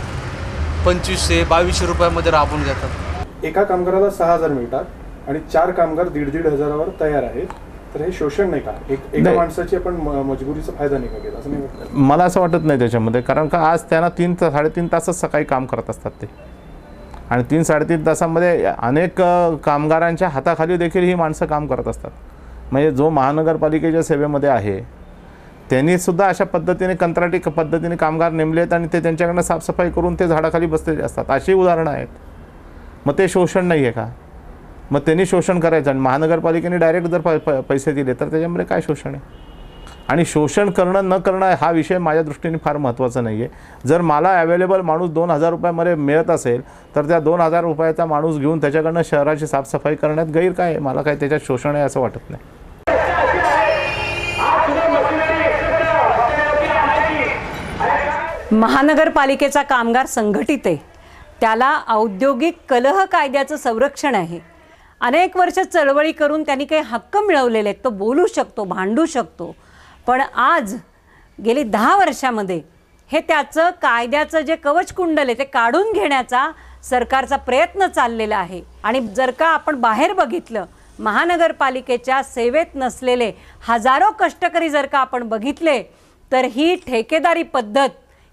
2500-2200 रुपयामध्ये राबवून घेतात. एका कामगाराला 6000 मिळतात आणि 4 कामगार 1,500-1,500वर तयार आहेत. तर हे शोषण नाही का? एका माणसाची आपण मजबुरीचा फायदा नाही का घेत, असं नाही वाटत? मला असं वाटत नाही त्याच्यामध्ये, कारण का आज त्यांना 3-3.5 तासच सकाळी काम करत असतात ते, आणि 3-3.5 तासामध्ये अनेक कामगारांच्या हाताखाली देखील ही माणसं काम करत असतात. म्हणजे जो महानगरपालिकेच्या सेवेमध्ये आहे त्यांनीसुद्धा अशा पद्धतीने कंत्राटी पद्धतीने कामगार नेमलेत आणि ते त्यांच्याकडनं साफसफाई करून ते झाडाखाली बसलेले असतात. अशी उदाहरणं आहेत. मग ते शोषण नाही आहे का? मग त्यांनी शोषण करायचं आणि महानगरपालिकेने डायरेक्ट जर पैसे दिले तर त्याच्यामध्ये काय शोषण आहे? आणि शोषण करणं न करणं हा विषय माझ्या दृष्टीने फार महत्त्वाचा नाही आहे. जर मला अवेलेबल माणूस 2000 रुपयामध्ये मिळत असेल तर त्या 2000 रुपयाचा माणूस घेऊन त्याच्याकडनं शहराची साफसफाई करण्यात गैर काय आहे? मला काय त्याच्यात शोषण आहे असं वाटत नाही. महानगरपालिकेचा कामगार संघटित आहे, त्याला औद्योगिक कलह कायद्याचं संरक्षण आहे. अनेक वर्ष चळवळी करून त्यांनी काही हक्क मिळवलेले आहेत. तो बोलू शकतो, भांडू शकतो, पण आज गेली 10 वर्षामध्ये हे त्याचं कायद्याचं जे कवचकुंडल आहे ते काढून घेण्याचा सरकारचा प्रयत्न चाललेला आहे. आणि जर का आपण बाहेर बघितलं, महानगरपालिकेच्या सेवेत नसलेले हजारो कष्टकरी जर का आपण बघितले, तर ही ठेकेदारी पद्धत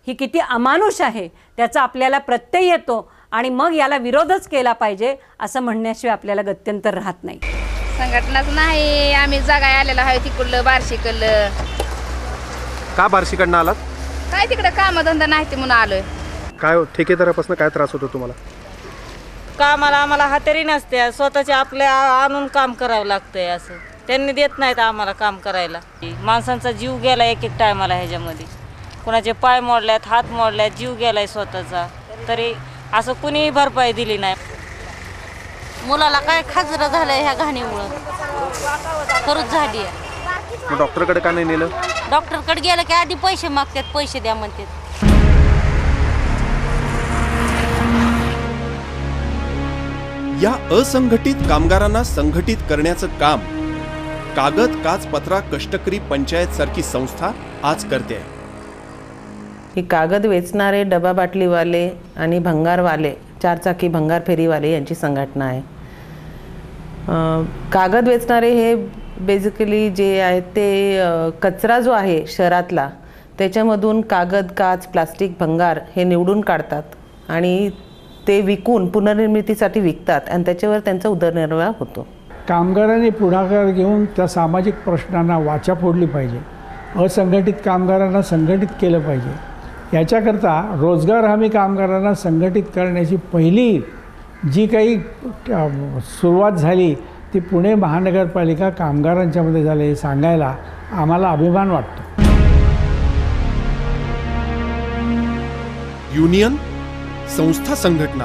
ही किती अमानुष आहे त्याचा आपल्याला प्रत्यय येतो. आणि मग याला विरोधच केला पाहिजे असं म्हणण्याशिवाय आपल्याला गत्यंतर राहत नाही. संघटनाच नाही, आम्ही जागा आलेलो आहे तिकडलं बार्शीकडलं. का बार्शीकडनं आलात? काय तिकडं कामधंदा नाही ते म्हणून आलोय. काय ठेकेदारापासून काय त्रास होतो तुम्हाला? कामाला आम्हाला हातेरी नसते, स्वतःचे आपल्या आणून काम करावं लागतंय. असं त्यांनी देत नाहीत आम्हाला काम करायला. माणसांचा जीव गेला एक टायमाला ह्याच्यामध्ये. कुणाचे पाय मोडल्यात, हात मोडल्यात, जीव गेलाय स्वतःचा, तरी असं कुणीही भरपाई दिली नाही. मुलाला काय खाजरं झालंय ह्या घाणीमुळं, खरंच झाली आहे. मग डॉक्टरकडे का नाही नेलं? डॉक्टरकडे गेलं की आधी पैसे मागतात, पैसे द्या म्हणतात. या असंघटित कामगारांना संघटित करण्याचं काम कागद काच पत्रा कष्टकरी पंचायत सारखी संस्था आज करते आहे. ही कागद वेचणारे, डबा बाटलीवाले आणि भंगारवाले, चारचाकी भंगार फेरीवाले यांची संघटना आहे. कागद वेचणारे हे बेसिकली जे आहेत ते कचरा जो आहे शहरातला त्याच्यामधून कागद काच प्लास्टिक भंगार हे निवडून काढतात आणि ते विकून पुनर्निर्मितीसाठी विकतात आणि त्याच्यावर त्यांचा उदरनिर्वाह होतो. कामगारांनी पुढाकार घेऊन त्या सामाजिक प्रश्नांना वाचा फोडली पाहिजे. असंघटित कामगारांना संघटित केलं पाहिजे. याच्याकरता रोजगार हमी कामगारांना संघटित करण्याची पहिली जी काही सुरुवात झाली ती पुणे महानगरपालिका कामगारांच्यामध्ये झाली हे सांगायला आम्हाला अभिमान वाटतो. युनियन, संस्था संघटना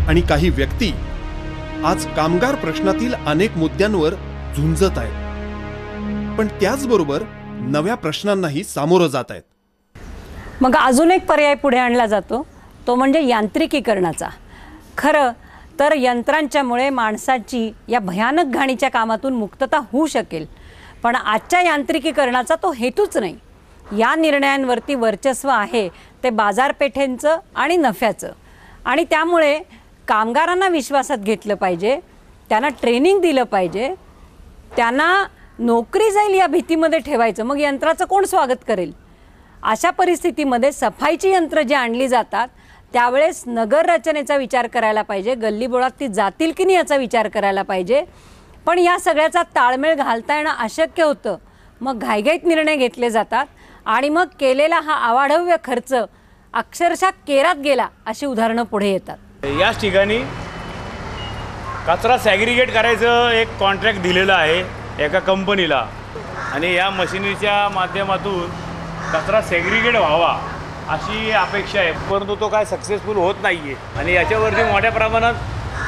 आणि काही व्यक्ती आज कामगार प्रश्नातील अनेक मुद्द्यांवर झुंजत आहेत, पण त्याचबरोबर नव्या प्रश्नांनाही सामोरं जात आहेत. मग अजून एक पर्याय पुढे आणला जातो, तो म्हणजे यांत्रिकीकरणाचा. खरं तर यंत्रांच्यामुळे माणसाची या भयानक घाणीच्या कामातून मुक्तता होऊ शकेल, पण आजच्या यांत्रिकीकरणाचा तो हेतूच नाही. या निर्णयांवरती वर्चस्व आहे ते बाजारपेठेंचं आणि नफ्याचं, आणि त्यामुळे कामगारांना विश्वासात घेतलं पाहिजे, त्यांना ट्रेनिंग दिलं पाहिजे, त्यांना नोकरी जाईल या भीतीमध्ये ठेवायचं. मग यंत्राचं कोण स्वागत करेल? अशा परिस्थितीमध्ये सफाईची यंत्र जी आणली जातात त्यावेळेस नगर रचनेचा विचार करायला पाहिजे, गल्लीबोळात ती जातील की नाही याचा विचार करायला पाहिजे. पण या सगळ्याचा ताळमेळ घालता येणं अशक्य होतं. मग घाईघाईत निर्णय घेतले जातात आणि मग केलेला हा अवाढव्य खर्च अक्षरशः केरात गेला अशी उदाहरणं पुढे येतात. याच ठिकाणी कचरा सॅग्रिगेट करायचं एक कॉन्ट्रॅक्ट दिलेलं आहे एका कंपनीला, आणि या मशिनरीच्या माध्यमातून कचरा सॅग्रिगेट व्हावा अशी अपेक्षा आहे, परंतु तो काय सक्सेसफुल होत नाही आहे. आणि याच्यावरती मोठ्या प्रमाणात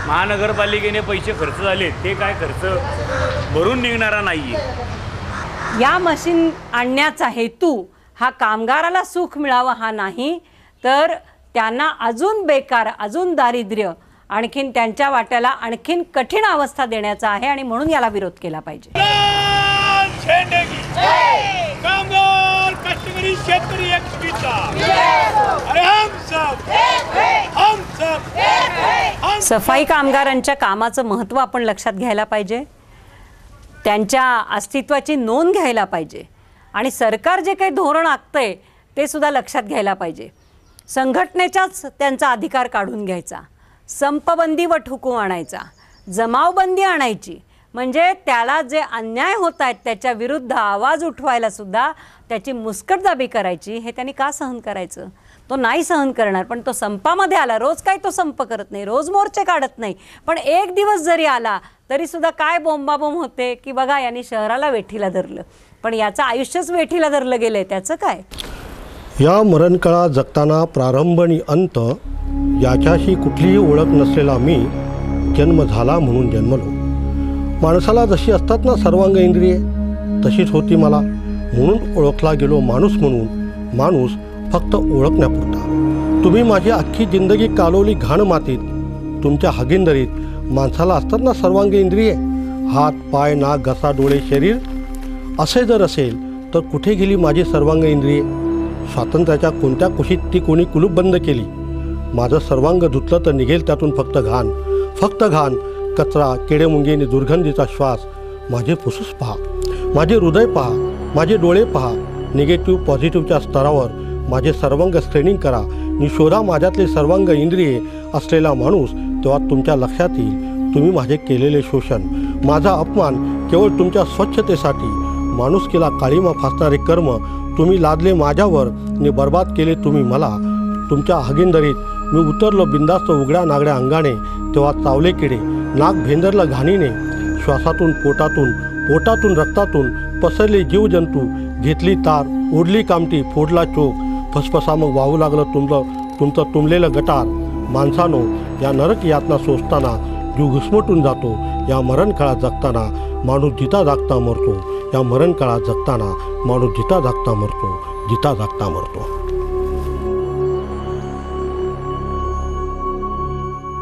महानगरपालिकेने पैसे खर्च झाले, ते काय खर्च भरून निघणारा नाही आहे. या मशीन आणण्याचा हेतू हा कामगाराला सुख मिळावं हा नाही, तर त्यांना अजून बेकार, अजून दारिद्र्य, आणखीन त्यांच्या वाट्याला आणखीन कठीण अवस्था देण्याचा आहे, आणि म्हणून याला विरोध केला पाहिजे. कामगार, कष्टकरी, शेतकरी सफाई कामगारांच्या कामाचं महत्त्व आपण लक्षात घ्यायला पाहिजे, त्यांच्या अस्तित्वाची नोंद घ्यायला पाहिजे, आणि सरकार जे काही धोरण आखतंय ते सुद्धा लक्षात घ्यायला पाहिजे. संघटनेचाच त्यांचा अधिकार काढून घ्यायचा, संपबंदी व ठुकू आणायचा, जमावबंदी आणायची, म्हणजे त्याला जे अन्याय होत आहेत त्याच्या विरुद्ध आवाज उठवायला सुद्धा त्याची मुस्कटदाबी करायची. हे त्यांनी का सहन करायचं? तो नाही सहन करणार, पण तो संपामध्ये आला. रोज काय तो संप करत नाही, रोज मोर्चे काढत नाही, पण एक दिवस जरी आला तरी सुद्धा काय बोंबाबोंब होते की बघा यांनी शहराला वेठीला धरलं, पण याचं आयुष्यच वेठीला धरलं गेलंय, त्याचं काय? या मरणकाळा जगताना प्रारंभ आणि अंत याच्याशी कुठलीही ओळख नसलेला मी जन्म झाला म्हणून जन्मलो. माणसाला जशी असतात ना सर्वांग इंद्रिये, तशीच होती मला, म्हणून ओळखला गेलो माणूस म्हणून. माणूस फक्त ओळखण्यापुरता. तुम्ही माझी अख्खी जिंदगी कालवली घाण मातीत, तुमच्या हागिंदरीत. माणसाला असतात ना सर्वांग इंद्रिये, हात पाय नाक घसा डोळे शरीर. असे जर असेल तर कुठे गेली माझी सर्वांग इंद्रिये? स्वातंत्र्याच्या कोणत्या कुशीत ती कोणी कुलूप बंद केली? माझं सर्वांग धुतलं तर निघेल त्यातून फक्त घाण, फक्त घाण, कचरा, किडेमुंगीने दुर्गंधीचा श्वास. माझे फुफ्फुस पहा, माझे हृदय पहा, माझे डोळे पहा. निगेटिव्ह पॉझिटिव्हच्या स्तरावर माझे सर्वांग स्क्रीनिंग करा आणि शोधा माझ्यातले सर्वांग इंद्रिये असलेला माणूस. तेव्हा तुमच्या लक्षात येईल तुम्ही माझे केलेले शोषण, माझा अपमान केवळ तुमच्या स्वच्छतेसाठी, माणुसकीला काळीमा फासणारे कर्म तुम्ही लादले माझ्यावर आणि बर्बाद केले तुम्ही मला. तुमच्या हागिंदरीत मी उतरलो बिंदास्त उघड्या नागड्या अंगाने, तेव्हा चावले किडे, नाक भेंदरलं घाणीने. श्वासातून पोटातून, पोटातून रक्तातून पसरले जीवजंतू. घेतली तार, ओढली कामटी, फोडला चोक, फसफसा मग वाहू लागलं तुमचं तुमलेलं गटार. माणसानो, या नरक यातना सोसताना जीव घुसमटून जातो. या मरणकाळात जगताना माणूस जिता जागता मरतो. या मरणकाळात जगताना माणूस जिता जागता मरतो, जिता जागता मरतो.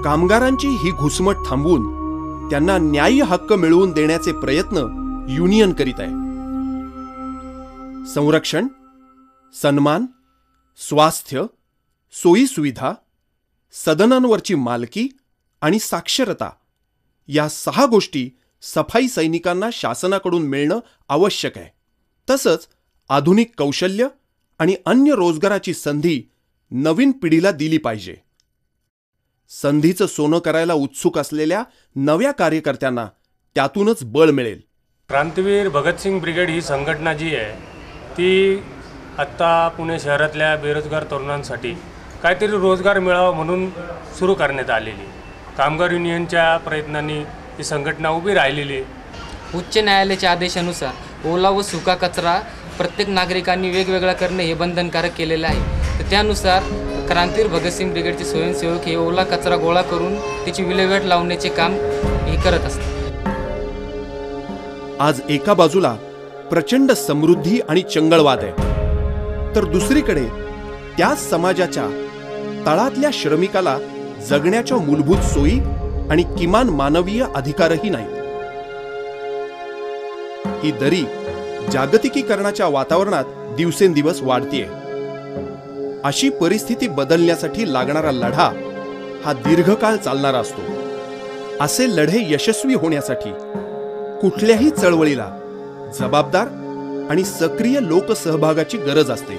कामगारांची ही घुसमट थांबवून त्यांना न्याय्य हक्क मिळवून देण्याचे प्रयत्न युनियन करीत आहे. संरक्षण, सन्मान, स्वास्थ्य, सोयीसुविधा, सदनांवरची मालकी आणि साक्षरता या 6 गोष्टी सफाई सैनिकांना शासनाकडून मिळणं आवश्यक आहे. तसंच आधुनिक कौशल्य आणि अन्य रोजगाराची संधी नवीन पिढीला दिली पाहिजे. संधीचं सोनं करायला उत्सुक असलेल्या नव्या कार्यकर्त्यांना त्यातूनच बळ मिळेल. क्रांतीवीर भगतसिंग ब्रिगेड ही संघटना जी आहे ती आत्ता पुणे शहरातल्या बेरोजगार तरुणांसाठी काहीतरी रोजगार मिळावा म्हणून सुरू करण्यात आलेली. कामगार युनियनच्या प्रयत्नांनी ही संघटना उभी राहिलेली आहे. उच्च न्यायालयाच्या आदेशानुसार ओला व सुका कचरा प्रत्येक नागरिकांनी वेगवेगळा करणे हे बंधनकारक केलेलं आहे. तर त्यानुसार क्रांतीवीर भगतसिंग ब्रिगेडचे स्वयंसेवक हे ओला कचरा गोळा करून त्याची विल्हेवाट लावण्याचे काम हे करत असतात. आज एका बाजूला प्रचंड समृद्धी आणि चंगळवाद आहे, तर दुसरीकडे त्याच समाजाच्या तळातल्या श्रमिकाला जगण्याच्या मूलभूत सोयी आणि किमान मानवीय अधिकारही नाहीत. ही दरी जागतिकीकरणाच्या वातावरणात दिवसेंदिवस वाढतीये. अशी परिस्थिती बदलण्यासाठी लागणारा लढा हा दीर्घकाळ चालणारा असतो. असे लढे यशस्वी होण्यासाठी कुठल्याही चळवळीला जबाबदार आणि सक्रिय लोकसहभागाची गरज असते.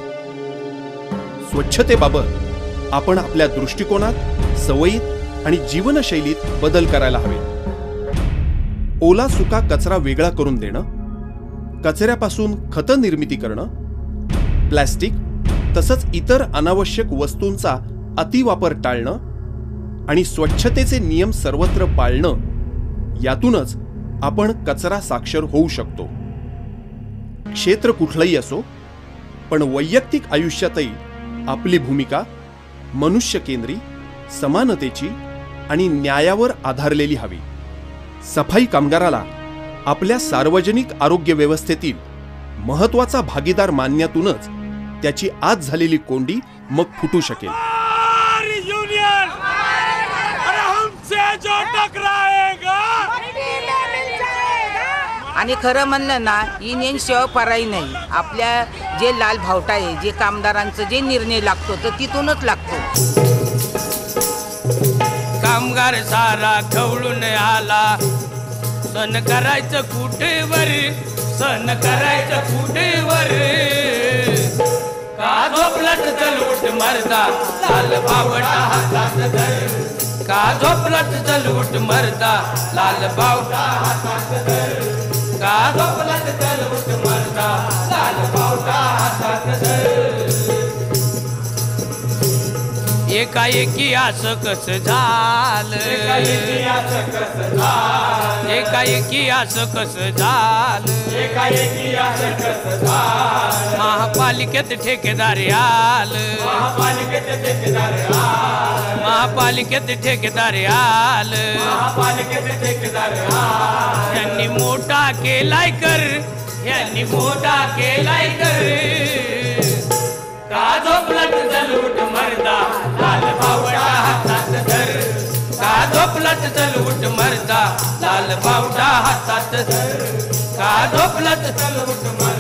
स्वच्छतेबाबत आपण आपल्या दृष्टिकोनात, सवयीत आणि जीवनशैलीत बदल करायला हवे. ओला सुका कचरा वेगळा करून देणं, कचऱ्यापासून खत निर्मिती करणं, प्लॅस्टिक तसंच इतर अनावश्यक वस्तूंचा अतिवापर टाळणं आणि स्वच्छतेचे नियम सर्वत्र पाळणं, यातूनच आपण कचरा साक्षर होऊ शकतो. क्षेत्र कुठलंही असो, पण वैयक्तिक आयुष्यातही आपली भूमिका मनुष्यकेंद्री, समानतेची आणि न्यायावर आधारलेली हवी. सफाई कामगाराला आपल्या सार्वजनिक आरोग्य व्यवस्थेतील महत्त्वाचा भागीदार मानण्यातूनच त्याची आज झालेली कोंडी मग फुटू शकेल. आणि खरं म्हणलं ना, युनियन शिवाय पर्याय नाही. आपल्या जे लाल भावटा आहे, जे कामगारांचं जे निर्णय लागतो तर तिथूनच लागतो. कामगार सारा खवळून आला, सण करायचं कुठेवर, सण करायचं कुठेवर. का झोपलाच चल उठ मरदा, लाल बावटा हातात धर. का झोपलाच चल उठ मरदा, लाल बावटा हातात धर. का झोपलाच चल उठ मरदा, लाल बावटा हातात धर. एकाएकी असं कसं झालं, एकाएकी असं कसं झालं, एकाएकी असं कसं झालं, एकाएकी असं कसं झालं. महापालिकेत ठेकेदार आलं, महापालिकेत ठेकेदार आलं, महापालिकेत ठेकेदार आलं, महापालिकेत ठेकेदार आलं. यांनी मोठा केलाय कर, यांनी मोठा केलाय कर. का झोपलाच चल उठ मरदा, लाल बावटा हातात धर. का झोपलाच चल उठ मरदा, लाल बावटा हातात धर. का झोपलाच चल उठ मरदा.